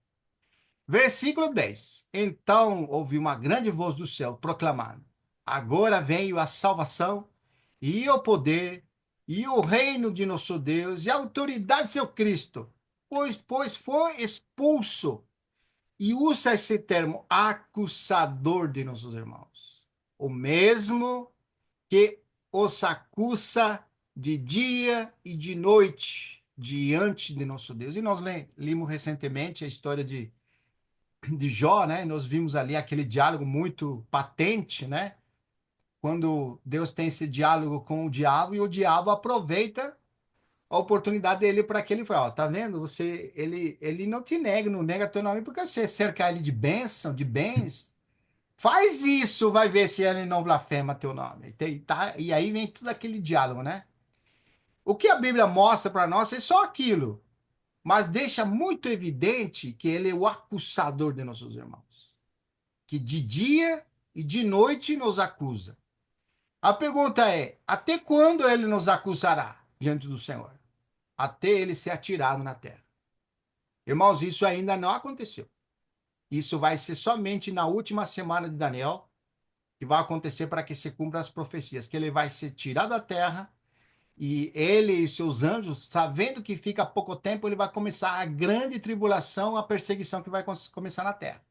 Versículo 10. Então ouvi uma grande voz do céu proclamando: Agora veio a salvação e o poder e o reino de nosso Deus e a autoridade de seu Cristo, pois foi expulso. E usa esse termo, acusador de nossos irmãos. O mesmo que os acusa de dia e de noite diante de nosso Deus. E nós lemos recentemente a história de Jó, né? Nós vimos ali aquele diálogo muito patente, né? Quando Deus tem esse diálogo com o diabo e o diabo aproveita a oportunidade dele para que ele fale, ó, tá vendo? Ele não te nega, não nega teu nome porque você cerca ele de bênção, de bens. Faz isso, vai ver se ele não blasfema teu nome. E aí vem tudo aquele diálogo, né? O que a Bíblia mostra para nós é só aquilo, mas deixa muito evidente que ele é o acusador de nossos irmãos, que de dia e de noite nos acusa. A pergunta é: até quando ele nos acusará diante do Senhor? Até ele ser atirado na terra. Irmãos, isso ainda não aconteceu. Isso vai ser somente na última semana de Daniel, que vai acontecer para que se cumpra as profecias, que ele vai ser tirado da terra e ele e seus anjos, sabendo que fica pouco tempo, ele vai começar a grande tribulação, a perseguição que vai começar na terra.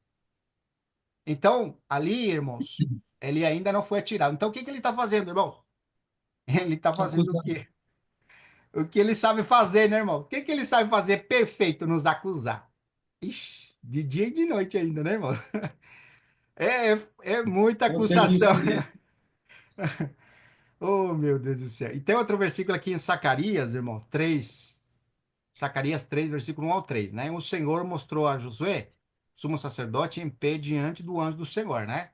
Então, ali, irmãos, ele ainda não foi atirado. Então, o que que ele está fazendo, irmão? Ele está fazendo o quê? O que ele sabe fazer, né, irmão? O que que ele sabe fazer perfeito? Nos acusar. Ixi, de dia e de noite ainda, né, irmão? É muita Com serviço acusação. mesmo. Oh, meu Deus do céu. E tem outro versículo aqui em Zacarias, irmão, 3. Zacarias 3, versículo 1 ao 3, né? O Senhor mostrou a Josué sumo sacerdote em pé diante do anjo do Senhor, né?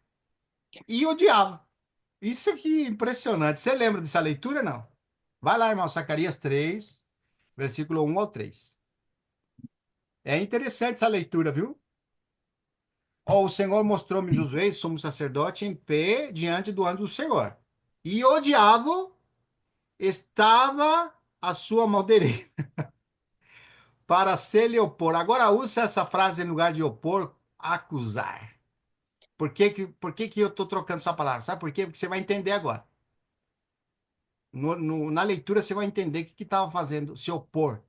E o diabo. Isso aqui é impressionante. Você lembra dessa leitura, não? Vai lá, irmão, Zacarias 3, versículo 1 ao 3. É interessante essa leitura, viu? Ó, o Senhor mostrou-me Josué, sumo sacerdote, em pé diante do anjo do Senhor. E o diabo estava à sua mão direita para se lhe opor. Agora usa essa frase em lugar de opor, acusar. Por que que eu estou trocando essa palavra? Sabe por quê? Porque você vai entender agora. Na leitura você vai entender o que estava fazendo, se opor.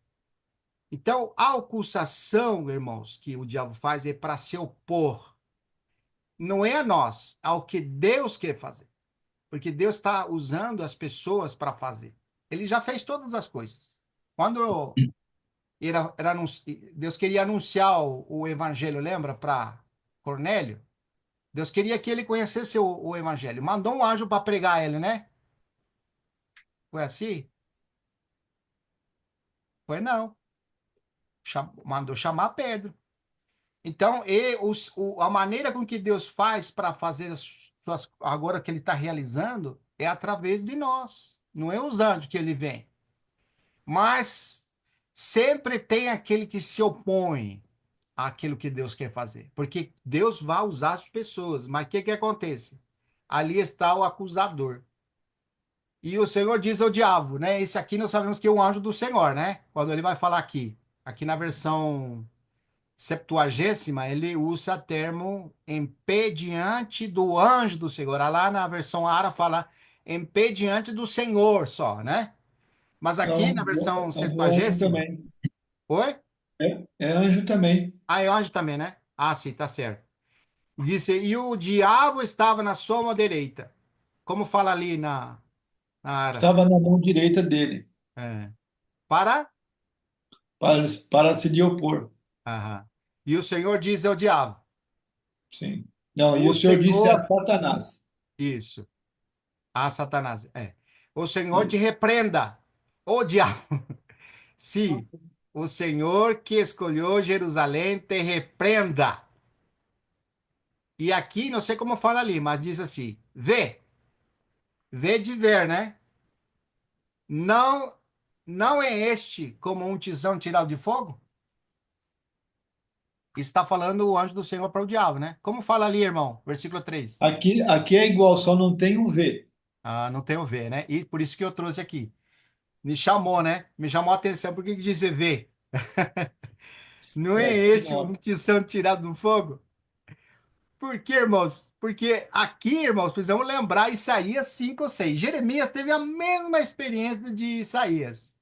Então, a acusação, irmãos, que o diabo faz é para se opor. Não é a nós, ao que Deus quer fazer. Porque Deus está usando as pessoas para fazer. Ele já fez todas as coisas. Quando Deus queria anunciar o evangelho, lembra, para Cornélio? Deus queria que ele conhecesse o evangelho. Mandou um anjo para pregar ele, né? Foi assim? Foi não. Mandou chamar Pedro. Então, a maneira com que Deus faz para fazer agora que ele está realizando é através de nós. Não é os anjos que ele vem. Mas sempre tem aquele que se opõe àquilo que Deus quer fazer. Porque Deus vai usar as pessoas. Mas o que acontece? Ali está o acusador. E o Senhor diz ao diabo, né? Esse aqui nós sabemos que é o anjo do Senhor, né? Quando ele vai falar aqui. Aqui na versão Septuagésima, ele usa o termo em pé diante do anjo do Senhor. Lá na versão Ara fala em pé diante do Senhor só, né? Mas aqui Não, na versão é do anjo Septuagésima, também. oi? É anjo também. Ah, é anjo também, né? Ah, sim, tá certo. Disse, e o diabo estava na sua mão direita. Como fala ali na Ara? Estava na mão direita dele, É. Para? para se lhe opor. Aham. E o Senhor diz ao diabo, Sim. Não, e o o Senhor disse a Senhor, Satanás. isso, a Satanás, é. O Senhor te Isso. repreenda, ô diabo. Se o Senhor que escolheu Jerusalém te repreenda. E aqui, não sei como fala ali, mas diz assim: vê de ver, né? Não, não é este como um tisão tirado de fogo? Está falando o anjo do Senhor para o diabo, né? Como fala ali, irmão? Versículo 3. Aqui é igual, só não tem um V. Ah, não tem o V, né? E por isso que eu trouxe aqui. Me chamou, né? Me chamou a atenção. Por que que diz V? Não é É, esse um não. tição tirado do fogo? Por quê, irmãos? Porque aqui, irmãos, precisamos lembrar Isaías 5 ou 6. Jeremias teve a mesma experiência de Isaías.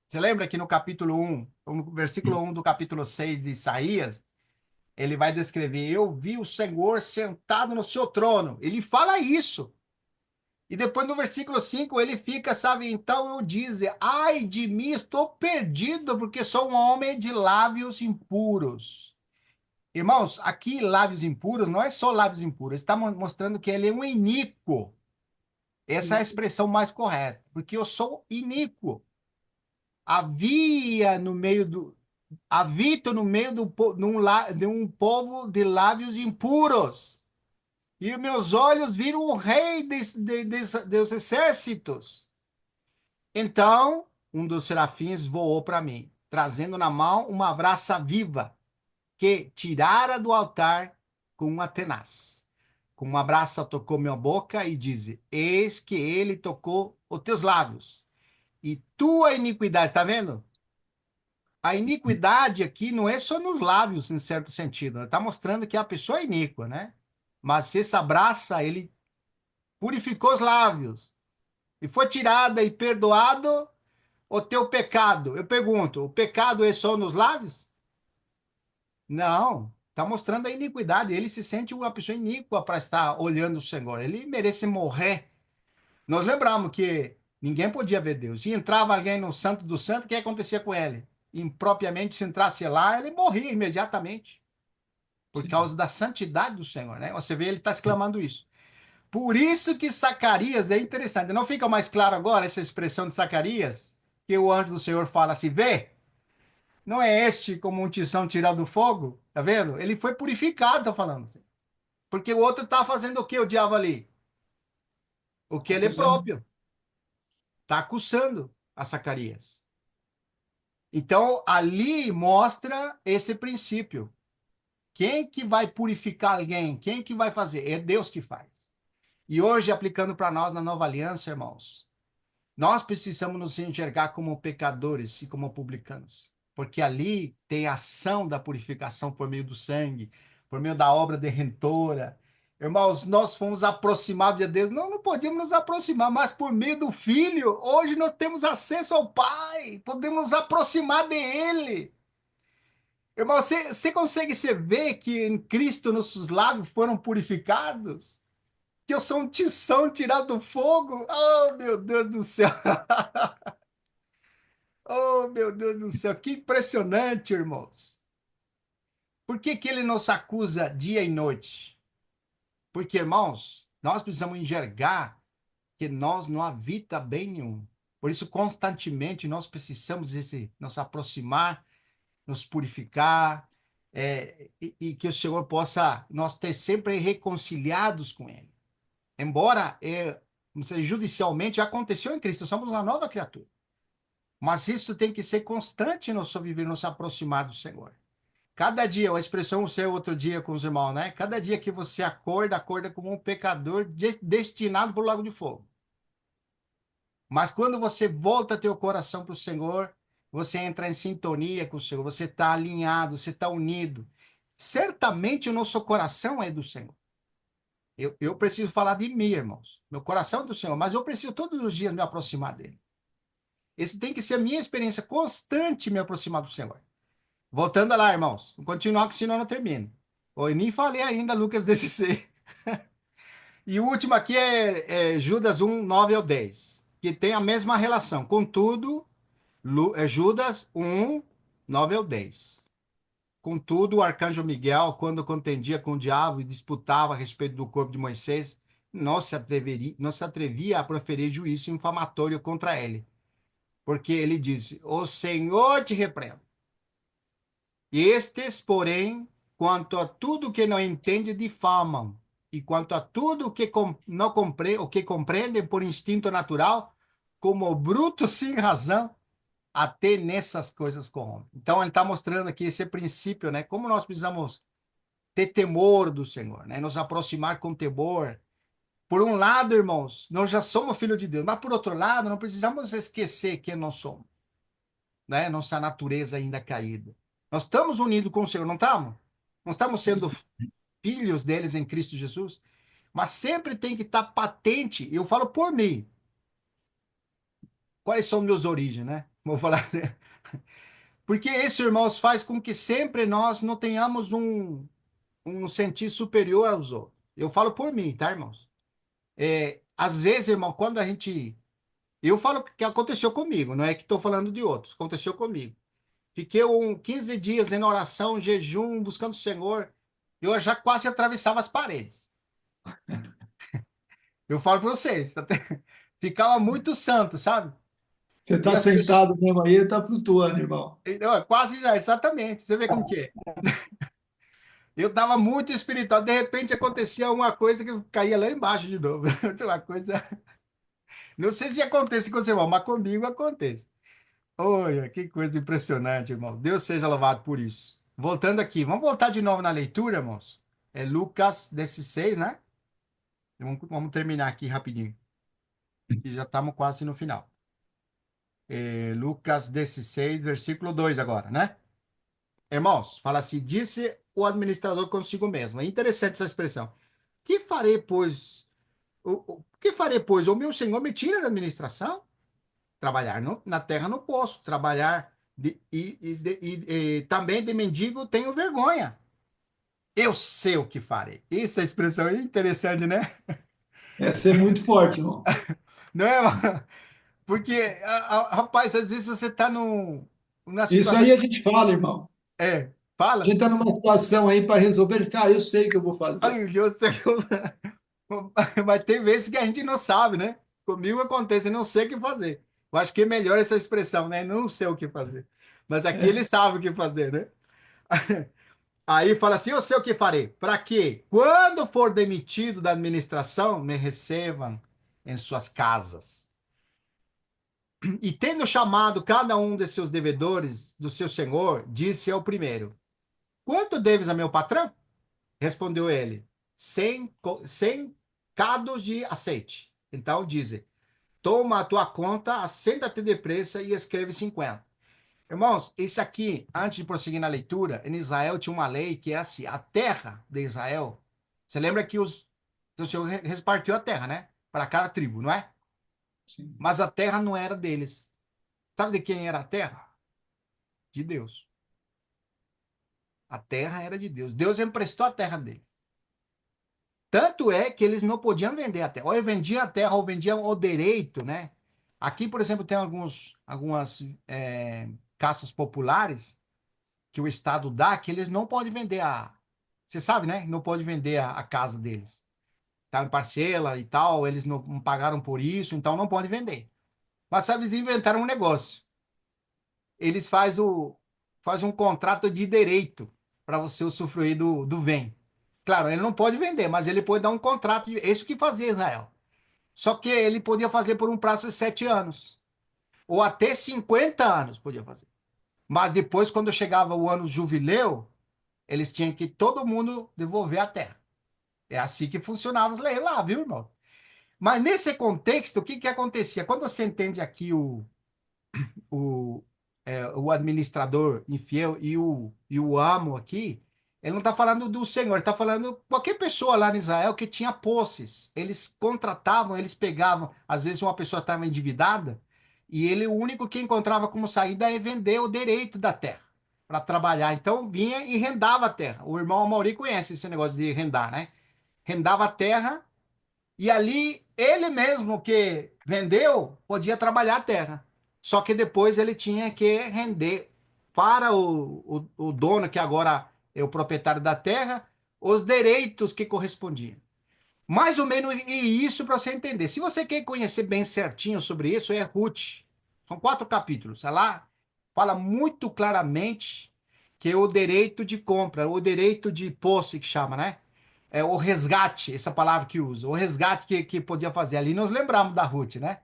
Você lembra que no capítulo 1, no versículo 1 do capítulo 6 de Isaías, ele vai descrever: Eu vi o Senhor sentado no seu trono. Ele fala isso. E depois no versículo 5 ele fica, sabe, então eu disse: Ai de mim, estou perdido, porque sou um homem de lábios impuros. Irmãos, aqui lábios impuros não é só lábios impuros, está mostrando que ele é um iníquo. Essa é a expressão mais correta, porque eu sou iníquo. Havia no meio do Habito no meio de um povo de lábios impuros. E meus olhos viram o rei dos exércitos. Então, um dos serafins voou para mim, trazendo na mão uma brasa viva que tirara do altar com uma tenaz. Com uma brasa tocou minha boca e disse: Eis que ele tocou os teus lábios. E tua iniquidade, está vendo? A iniquidade aqui não é só nos lábios, em certo sentido. Está mostrando que a pessoa é iníqua, né? Mas se essa brasa, ele purificou os lábios e foi tirada e perdoado o teu pecado. Eu pergunto, o pecado é só nos lábios? Não. Está mostrando a iniquidade. Ele se sente uma pessoa iníqua para estar olhando o Senhor. Ele merece morrer. Nós lembramos que ninguém podia ver Deus. Se entrava alguém no Santo do Santo, o que acontecia com ele? Impropriamente, se entrasse lá, ele morria imediatamente. Por Sim. causa da santidade do Senhor, né? Você vê, ele está exclamando isso. Por isso que Zacarias é interessante. Não fica mais claro agora essa expressão de Zacarias? Que o anjo do Senhor fala assim: vê, não é este como um tição tirado do fogo? Tá vendo? Ele foi purificado, tá falando assim. Porque o outro tá fazendo o que, o diabo ali? O que ele é Acusando. próprio. Tá acusando a Zacarias. Então, ali mostra esse princípio. Quem que vai purificar alguém? Quem que vai fazer? É Deus que faz. E hoje, aplicando para nós na nova aliança, irmãos, nós precisamos nos enxergar como pecadores e como publicanos, porque ali tem a ação da purificação por meio do sangue, por meio da obra redentora. Irmãos, nós fomos aproximados de Deus. Não podíamos nos aproximar, mas por meio do Filho, hoje nós temos acesso ao Pai, podemos nos aproximar dele. Irmão, você consegue ver que em Cristo nossos lábios foram purificados? Que eu sou um tição tirado do fogo? Oh, meu Deus do céu! Oh, meu Deus do céu, que impressionante, irmãos. Por que que ele nos acusa dia e noite? Porque, irmãos, nós precisamos enxergar que nós não habita bem nenhum. Por isso, constantemente, nós precisamos nos aproximar, nos purificar, e que o Senhor possa nós ter sempre reconciliados com Ele. Embora, não sei, judicialmente, já aconteceu em Cristo, somos uma nova criatura. Mas isso tem que ser constante no nosso viver, nos aproximar do Senhor. Cada dia, a expressão o seu outro dia com os irmãos, né? Cada dia que você acorda, acorda como um pecador destinado para o lago de fogo. Mas quando você volta teu coração para o Senhor, você entra em sintonia com o Senhor, você está alinhado, você está unido. Certamente o nosso coração é do Senhor. Eu preciso falar de mim, irmãos. Meu coração é do Senhor, mas eu preciso todos os dias me aproximar dele. Esse tem que ser a minha experiência constante me aproximar do Senhor. Voltando lá, irmãos. Vou continuar, que senão eu não termino. Eu nem falei ainda Lucas 16. E o último aqui é Judas 1, 9 ao 10, que tem a mesma relação. Contudo, Judas 1, 9 ao 10. Contudo, o arcanjo Miguel, quando contendia com o diabo e disputava a respeito do corpo de Moisés, não se atrevia a proferir juízo infamatório contra ele. Porque ele disse: O Senhor te repreenda. Estes, porém, quanto a tudo que não entende, difamam. E quanto a tudo que não compreende, o que compreendem por instinto natural, como brutos sem razão, até nessas coisas corrompem. Então, ele está mostrando aqui esse princípio, né? Como nós precisamos ter temor do Senhor, né? Nos aproximar com temor. Por um lado, irmãos, nós já somos filhos de Deus, mas por outro lado, não precisamos esquecer quem nós somos, né? Nossa natureza ainda caída. Nós estamos unidos com o Senhor, não estamos? Não estamos sendo filhos deles em Cristo Jesus? Mas sempre tem que estar patente. Eu falo por mim. Quais são meus origens, né? Vou falar assim. Porque isso, irmãos, faz com que sempre nós não tenhamos um sentir superior aos outros. Eu falo por mim, tá, irmãos? Às vezes, irmão, quando a gente. Eu falo que aconteceu comigo, não é que estou falando de outros, aconteceu comigo. Fiquei 15 dias em oração, jejum, buscando o Senhor. Eu já quase atravessava as paredes. Eu falo para vocês, ficava muito santo, sabe? Você E está as pessoas. sentado mesmo aí, está flutuando, irmão. Quase já, exatamente. Você vê como que é. Eu estava muito espiritual. De repente acontecia uma coisa que eu caía lá embaixo de novo. Uma coisa. Não sei se acontece com você, irmão, mas comigo acontece. Olha, que coisa impressionante, irmão. Deus seja louvado por isso. Voltando aqui, vamos voltar de novo na leitura, irmãos. É Lucas 16, né? Vamos terminar aqui rapidinho, que já estamos quase no final. Lucas 16, versículo 2 agora, né? Irmãos, fala assim: disse o administrador consigo mesmo. É interessante essa expressão. Que farei, pois? Que farei, pois? O meu senhor me tira da administração? Trabalhar na terra não posso. Trabalhar e também de mendigo tenho vergonha. Eu sei o que farei. Essa expressão é interessante, né? Essa é muito forte, irmão. Não é? Porque, rapaz, às vezes você está numa Isso situação. aí a gente fala, irmão. A Fala. gente está numa situação aí para resolver. Ah, eu sei o que eu vou fazer. Ai, Deus, mas tem vezes que a gente não sabe, né? Comigo acontece, eu não sei o que fazer. Eu acho que é melhor essa expressão, né? Não sei o que fazer. Mas aqui ele É. sabe o que fazer, né? Aí fala assim: eu sei o que farei. Para que, quando for demitido da administração, me recebam em suas casas. E tendo chamado cada um de seus devedores do seu senhor, disse ao primeiro: quanto deves a meu patrão? Respondeu ele: 100 cados de azeite. Então diz: toma a tua conta, assenta-te depressa e escreve 50. Irmãos, isso aqui, antes de prosseguir na leitura, em Israel tinha uma lei que é assim: a terra de Israel. Você lembra que o Senhor repartiu a terra, né? Para cada tribo, não é? Sim. Mas a terra não era deles. Sabe de quem era a terra? De Deus. A terra era de Deus. Deus emprestou a terra deles. Tanto é que eles não podiam vender a terra. Ou vendiam a terra, ou vendiam o direito, né? Aqui, por exemplo, tem algumas caças populares que o Estado dá que eles não podem vender a. Você sabe, né? Não pode vender a casa deles. Tá em parcela e tal, eles não pagaram por isso, então não pode vender. Mas sabe, eles inventaram um negócio. Eles fazem um contrato de direito para você usufruir do bem. Claro, ele não pode vender, mas ele pode dar um contrato. Isso que fazia Israel. Só que ele podia fazer por um prazo de 7 anos. Ou até 50 anos podia fazer. Mas depois, quando chegava o ano jubileu, eles tinham que todo mundo devolver a terra. É assim que funcionava as leis lá, viu, irmão? Mas nesse contexto, o que que acontecia? Quando você entende aqui o, o administrador infiel e o amo aqui, ele não está falando do Senhor, ele está falando qualquer pessoa lá em Israel que tinha posses. Eles contratavam, eles pegavam, às vezes uma pessoa estava endividada, e ele o único que encontrava como saída é vender o direito da terra para trabalhar. Então vinha e rendava a terra. O irmão Amauri conhece esse negócio de rendar, né? Rendava a terra e ali, ele mesmo que vendeu, podia trabalhar a terra. Só que depois ele tinha que render para o dono, que agora é o proprietário da terra, os direitos que correspondiam. Mais ou menos e isso para você entender. Se você quer conhecer bem certinho sobre isso, é Ruth. São 4 capítulos. Ela fala muito claramente que o direito de compra, o direito de posse, que chama, né? É o resgate, essa palavra que usa, o resgate que podia fazer ali. Nós lembramos da Ruth, né?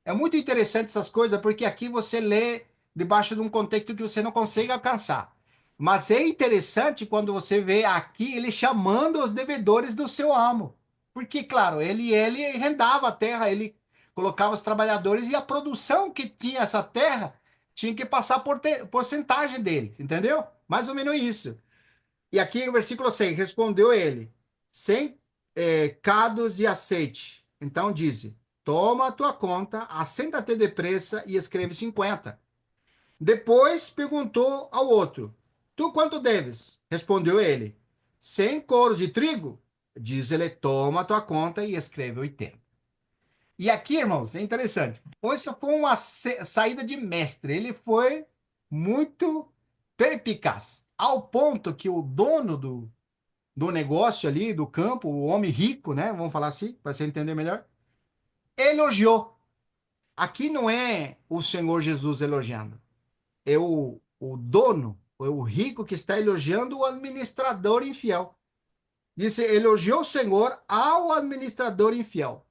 É muito interessante essas coisas, porque aqui você lê debaixo de um contexto que você não consegue alcançar. Mas é interessante quando você vê aqui ele chamando os devedores do seu amo. Porque, claro, ele rendava a terra, ele colocava os trabalhadores e a produção que tinha essa terra tinha que passar por porcentagem deles, entendeu? Mais ou menos isso. E aqui no versículo 6, respondeu ele, 100 cados de azeite. Então diz, toma a tua conta, assenta-te depressa e escreve 50. Depois perguntou ao outro, tu quanto deves? Respondeu ele, 100 coros de trigo. Diz ele, toma a tua conta e escreve 80. E aqui, irmãos, é interessante. Essa foi uma saída de mestre. Ele foi muito perspicaz, ao ponto que o dono do negócio ali, do campo, o homem rico, né? Vamos falar assim, para você entender melhor. Elogiou. Aqui não é o Senhor Jesus elogiando, é o dono, é o rico que está elogiando o administrador infiel. Disse, elogiou o Senhor ao administrador infiel,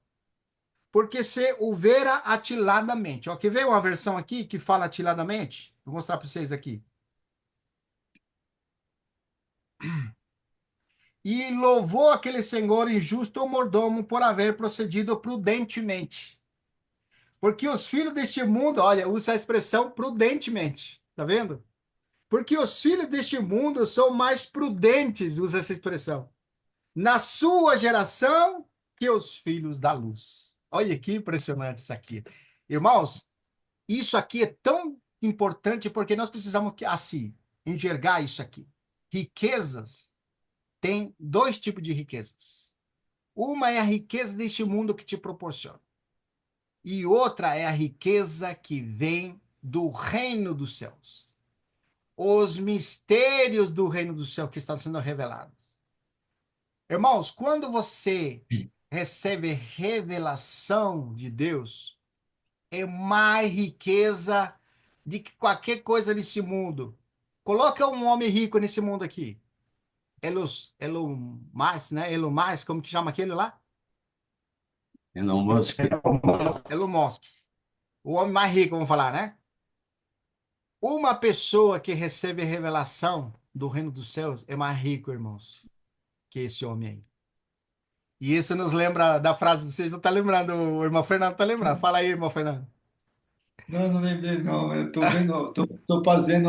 porque se o vera atiladamente. Ó, quer ver uma versão aqui que fala atiladamente? Vou mostrar para vocês aqui. E louvou aquele senhor injusto ou mordomo por haver procedido prudentemente. Porque os filhos deste mundo, olha, usa a expressão prudentemente, tá vendo? Porque os filhos deste mundo são mais prudentes, usa essa expressão, na sua geração que os filhos da luz. Olha que impressionante isso aqui. Irmãos, isso aqui é tão importante porque nós precisamos, assim, enxergar isso aqui. Riquezas, tem 2 tipos de riquezas. Uma é a riqueza deste mundo que te proporciona. E outra é a riqueza que vem do reino dos céus. Os mistérios do reino do céu que estão sendo revelados. Irmãos, quando você recebe revelação de Deus, é mais riqueza de que qualquer coisa nesse mundo. Coloca um homem rico nesse mundo aqui. Elon Musk, né? Elon Musk, como que chama aquele lá? Elon Musk. Elon Musk. O homem mais rico, vamos falar, né? Uma pessoa que recebe revelação do reino dos céus é mais rico, irmãos, que esse homem aí. E isso nos lembra da frase, vocês não estão lembrando, o irmão Fernando está lembrando. Fala aí, irmão Fernando. Não, não lembrei, não. Eu estou vendo, estou fazendo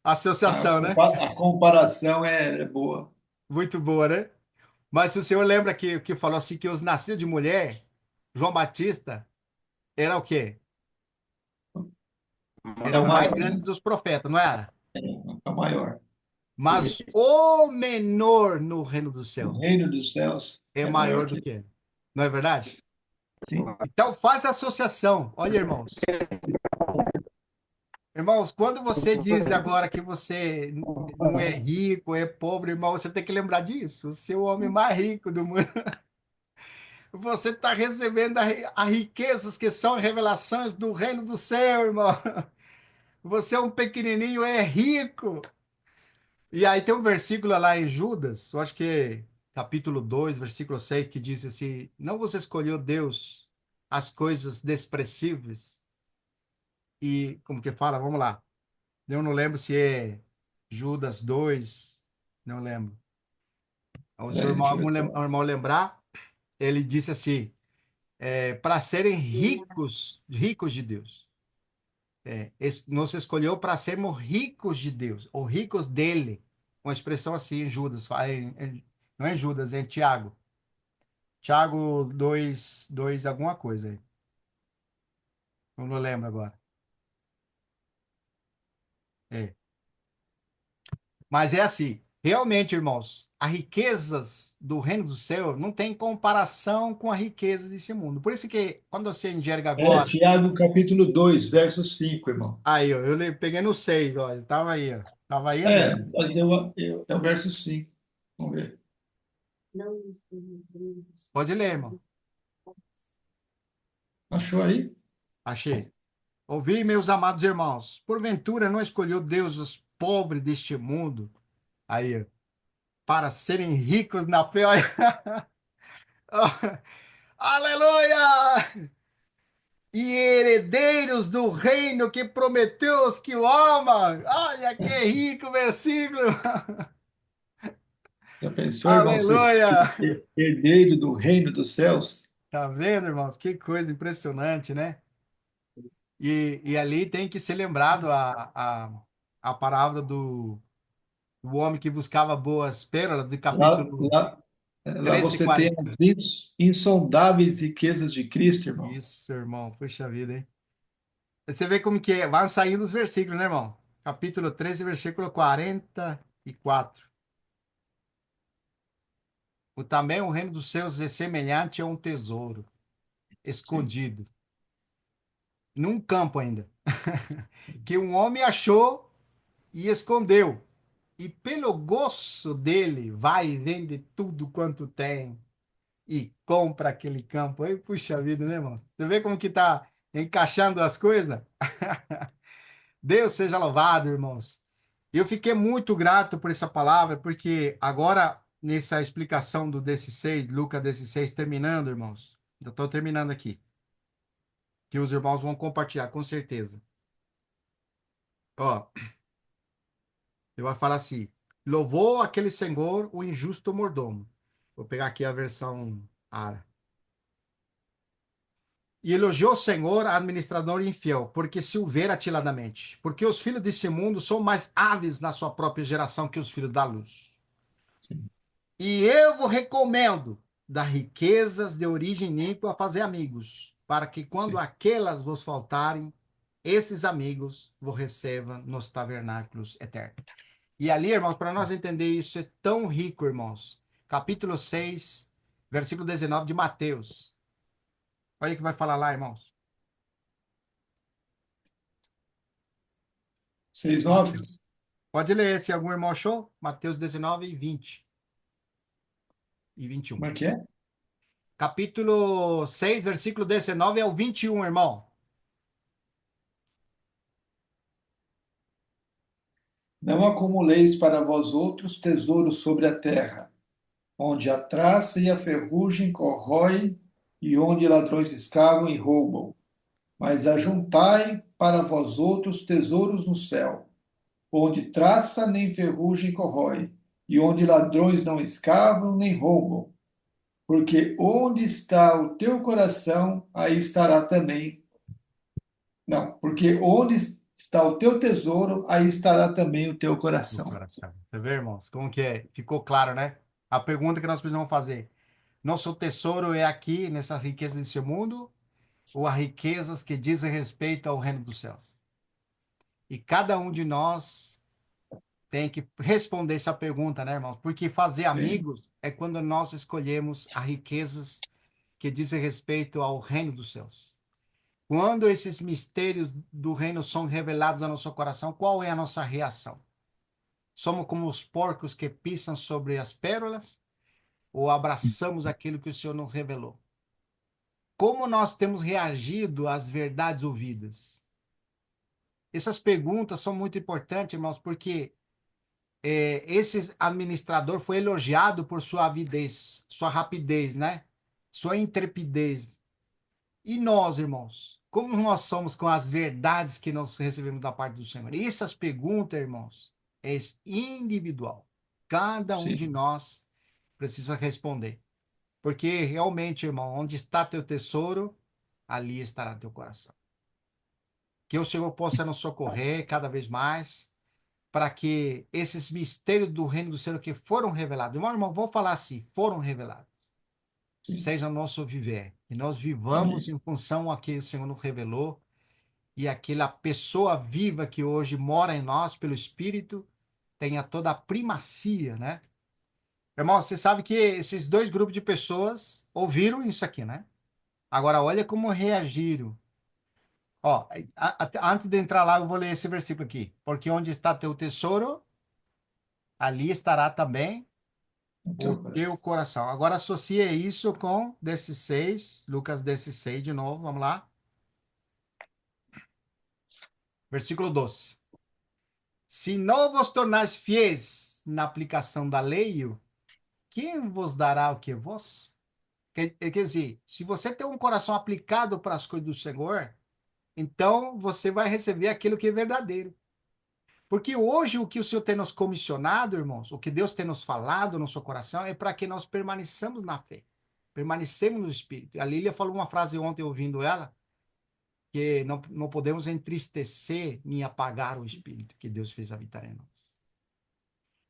Associação, né? a comparação é boa. Muito boa, né? Mas se o senhor lembra que falou assim que os nascidos de mulher, João Batista, era o quê? É Era o o mais maior, grande né? dos profetas, não era? É o maior. Mas o menor no reino do O céu reino dos céus é é maior maior do que que ele. Não é verdade? sim. Então faz a associação. Olha, irmãos. Irmãos, quando você diz agora que você não é rico, é pobre, irmão, você tem que lembrar disso. Você é o homem mais rico do mundo. Você está recebendo as riquezas que são revelações do reino do céu, irmão. Você é um pequenininho, é rico. E aí tem um versículo lá em Judas, eu acho que é capítulo 2, versículo 6, que diz assim: Não você escolheu Deus as coisas desprezíveis e, como que fala? Vamos lá. Eu não lembro se é Judas 2, não lembro. Ou se o irmão, Deixa eu ver. o irmão lembrar, ele disse assim: para serem ricos, ricos de Deus. Nos escolheu para sermos ricos de Deus, ou ricos dele. Uma expressão assim em Judas, não é em Judas, é em Tiago. Tiago 2 alguma coisa aí. Eu não lembro agora. É. Mas é assim, realmente, irmãos, as riquezas do reino do céu não tem comparação com a riqueza desse mundo. Por isso que quando você enxerga É agora, Tiago capítulo 2 verso 5, irmão. aí, ó, peguei no 6, olha, tava aí, ó. Tava aí É, mesmo. mas é o verso 5. Vamos ver. Pode ler, irmão. Achou aí? Achei. Ouvi, meus amados irmãos, porventura não escolheu Deus os pobres deste mundo, aí, para serem ricos na fé. Olha. Aleluia! E herdeiros do reino que prometeu aos que o amam. Olha que rico versículo! Já pensou, irmão, ser Aleluia! herdeiro do reino dos céus? Tá vendo, irmãos? Que coisa impressionante, né? E ali tem que ser lembrado a palavra do homem que buscava boas pérolas, de Lá, capítulo lá, lá 13 e você tem 40. as insondáveis riquezas de Cristo, irmão. Isso, irmão. Puxa vida, hein? Você vê como que é. Vai saindo os versículos, né, irmão? Capítulo 13, versículo 44. Também o reino dos céus é semelhante a um tesouro Sim, escondido num campo ainda, que um homem achou e escondeu. E pelo gosto dele, vai e vende tudo quanto tem e compra aquele campo. Aí, puxa vida, né, irmão? Você vê como que tá encaixando as coisas? Deus seja louvado, irmãos. Eu fiquei muito grato por essa palavra, porque agora, nessa explicação do 16, Lucas 16, terminando, irmãos, eu estou terminando aqui, que os irmãos vão compartilhar, com certeza. Ó, eu vou falar assim: louvou aquele senhor o injusto mordomo. Vou pegar aqui a versão ARA. E elogiou o Senhor, administrador infiel, porque se o ver atiladamente. Porque os filhos desse mundo são mais hábeis na sua própria geração que os filhos da luz. sim, E eu vos recomendo das riquezas de origem iníqua fazer amigos, para que quando sim. aquelas vos faltarem, esses amigos vos recebam nos tabernáculos eternos. E ali, irmãos, para nós entender isso é tão rico, irmãos. Capítulo 6, versículo 19 de Mateus. Olha o que vai falar lá, irmãos. 6:9. Mateus. Pode ler, se algum irmão achou. Mateus 19 e 20 e 21. Como é que é? Capítulo 6, versículo 19 ao 21, irmão. Não acumuleis para vós outros tesouros sobre a terra, onde a traça e a ferrugem corroem e onde ladrões escavam e roubam. Mas ajuntai para vós outros tesouros no céu, onde traça nem ferrugem corrói, e onde ladrões não escavam nem roubam. Porque onde está o teu coração, aí estará também. Não, porque onde está o teu tesouro, aí estará também o teu No coração. coração. Você vê, irmãos? Como que é? Ficou claro, né? A pergunta que nós precisamos fazer. Nosso tesouro é aqui, nessas riquezas desse mundo, ou há riquezas que dizem respeito ao reino dos céus? E cada um de nós tem que responder essa pergunta, né, irmãos? Porque fazer Sim, amigos é quando nós escolhemos as riquezas que dizem respeito ao reino dos céus. Quando esses mistérios do reino são revelados ao nosso coração, qual é a nossa reação? Somos como os porcos que pisam sobre as pérolas ou abraçamos aquilo que o Senhor nos revelou? Como nós temos reagido às verdades ouvidas? Essas perguntas são muito importantes, irmãos, porque esse administrador foi elogiado por sua avidez, sua rapidez, né? Sua intrepidez. E nós, irmãos, como nós somos com as verdades que nós recebemos da parte do Senhor? E essas perguntas, irmãos, é individual. Cada um de sim, nós precisa responder. Porque realmente, irmão, onde está teu tesouro, ali estará teu coração. Que o Senhor possa nos socorrer cada vez mais, para que esses mistérios do reino do céu que foram revelados, irmão, vou falar assim, foram revelados, sim. seja nosso viver. E nós vivamos Amém. em função a que o Senhor nos revelou, e aquela pessoa viva que hoje mora em nós pelo Espírito tenha toda a primacia, né? Irmão, você sabe que esses dois grupos de pessoas ouviram isso aqui, né? Agora, olha como reagiram. Ó, antes de entrar lá, eu vou ler esse versículo aqui. Porque onde está teu tesouro, ali estará também No o teu teu coração. coração. Agora associe isso com 16, Lucas 16 de novo, vamos lá. Versículo 12. Se não vos tornais fiéis na aplicação da lei, quem vos dará o que vos? Quer dizer, se você tem um coração aplicado para as coisas do Senhor, então você vai receber aquilo que é verdadeiro. Porque hoje o que o Senhor tem nos comissionado, irmãos, o que Deus tem nos falado no seu coração é para que nós permaneçamos na fé, permanecemos no Espírito. A Lília falou uma frase ontem, ouvindo ela, que não podemos entristecer nem apagar o Espírito que Deus fez habitar em nós.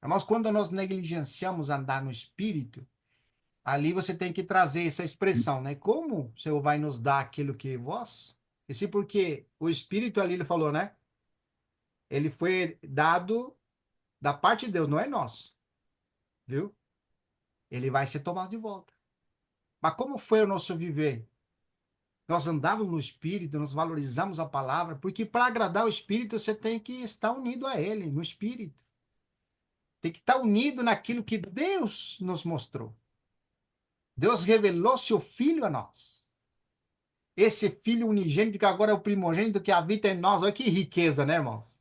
Mas quando nós negligenciamos andar no Espírito, ali você tem que trazer essa expressão, né? Como o Senhor vai nos dar aquilo que vós? Esse porque o Espírito ali, ele falou, né? Ele foi dado da parte de Deus, não é nosso, viu? Ele vai ser tomado de volta. Mas como foi o nosso viver? Nós andávamos no Espírito, nós valorizamos a palavra, porque para agradar o Espírito você tem que estar unido a Ele, no Espírito. Tem que estar unido naquilo que Deus nos mostrou. Deus revelou seu Filho a nós. Esse Filho unigênito que agora é o primogênito que habita em nós. Olha que riqueza, né, irmãos?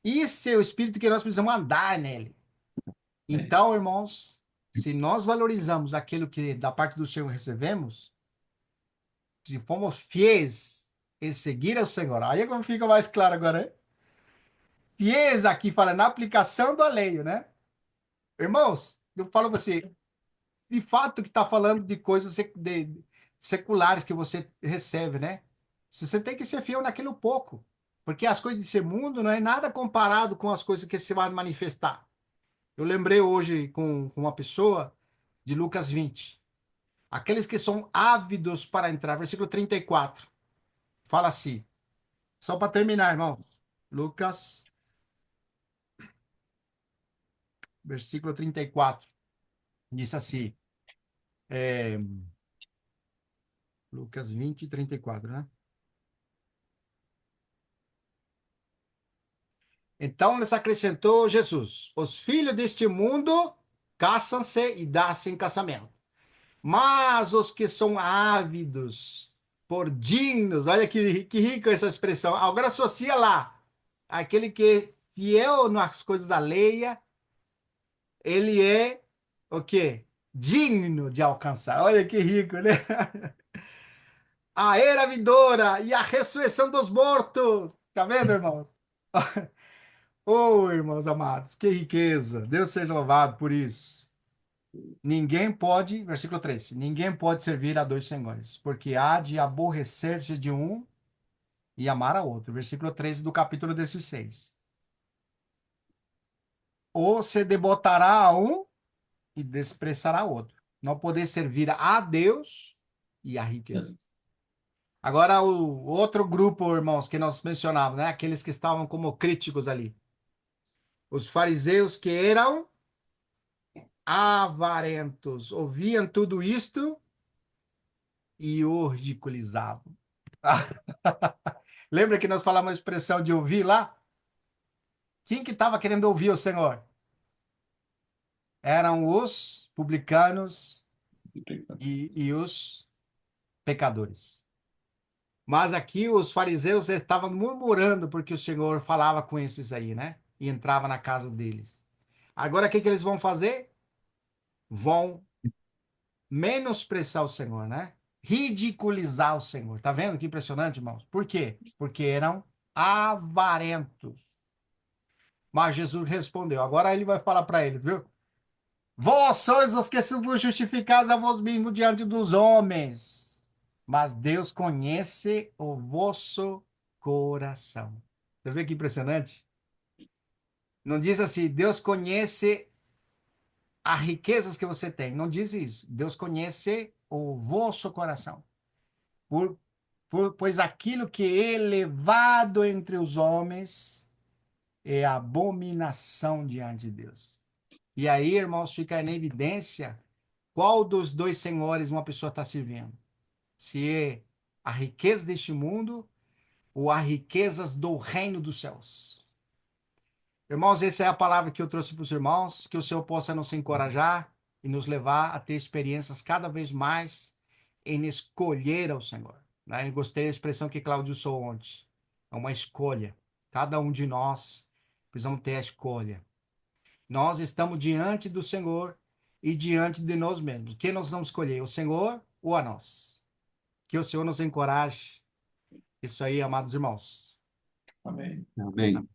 Isso é o Espírito que nós precisamos andar nele. É, Então, irmãos, se nós valorizamos aquilo que da parte do Senhor recebemos, se fomos fiéis em seguir ao Senhor, aí é como fica mais claro agora, né? Fiéis aqui fala na aplicação do alheio, né? Irmãos, eu falo para você, de fato que está falando de coisas seculares que você recebe, né? Você tem que ser fiel naquilo pouco, porque as coisas desse mundo não é nada comparado com as coisas que se vai manifestar. Eu lembrei hoje com uma pessoa de Lucas 20. Aqueles que são ávidos para entrar, versículo 34. Fala assim, só para terminar, irmãos. Lucas, versículo 34. Diz assim, é, Lucas 20, 34, né? Então lhes acrescentou Jesus: os filhos deste mundo casam-se e dão-se em casamento. Mas os que são ávidos por dignos, olha que rico essa expressão. Agora associa lá, aquele que é fiel nas coisas alheias, ele é o quê? Digno de alcançar. Olha que rico, né? A era vindoura e a ressurreição dos mortos. Tá vendo, irmãos? Oh, irmãos amados, que riqueza. Deus seja louvado por isso. Ninguém pode, versículo 13, ninguém pode servir a dois senhores, porque há de aborrecer-se de um e amar a outro. Versículo 13 do capítulo 16. Ou se devotará a um e desprezará o outro. Não poder servir a Deus e a riqueza. Agora, o outro grupo, irmãos, que nós mencionávamos, né? Aqueles que estavam como críticos ali. Os fariseus que eram avarentos, ouviam tudo isto e o ridiculizavam. Lembra que nós falamos a expressão de ouvir lá? Quem que estava querendo ouvir o Senhor? Eram os publicanos e os pecadores. Mas aqui os fariseus estavam murmurando porque o Senhor falava com esses aí, né? E entrava na casa deles. Agora o que que eles vão fazer? Vão menosprezar o Senhor, né? Ridiculizar o Senhor. Tá vendo que impressionante, irmãos? Por quê? Porque eram avarentos. Mas Jesus respondeu. Agora ele vai falar para eles, viu? Vós sois os que vos justificais a vós mesmos diante dos homens, mas Deus conhece o vosso coração. Você vê que impressionante? Não diz assim, Deus conhece as riquezas que você tem. Não diz isso. Deus conhece o vosso coração. Por, pois aquilo que é elevado entre os homens é abominação diante de Deus. E aí, irmãos, fica em evidência qual dos dois senhores uma pessoa está servindo. Se é a riqueza deste mundo ou as riquezas do reino dos céus. Irmãos, essa é a palavra que eu trouxe para os irmãos, que o Senhor possa nos encorajar e nos levar a ter experiências cada vez mais em escolher ao Senhor. Né? Eu gostei da expressão que Cláudio usou ontem. É uma escolha. Cada um de nós precisamos ter a escolha. Nós estamos diante do Senhor e diante de nós mesmos. Quem nós vamos escolher? O Senhor ou a nós? Que o Senhor nos encoraje. Isso aí, amados irmãos. Amém. Amém.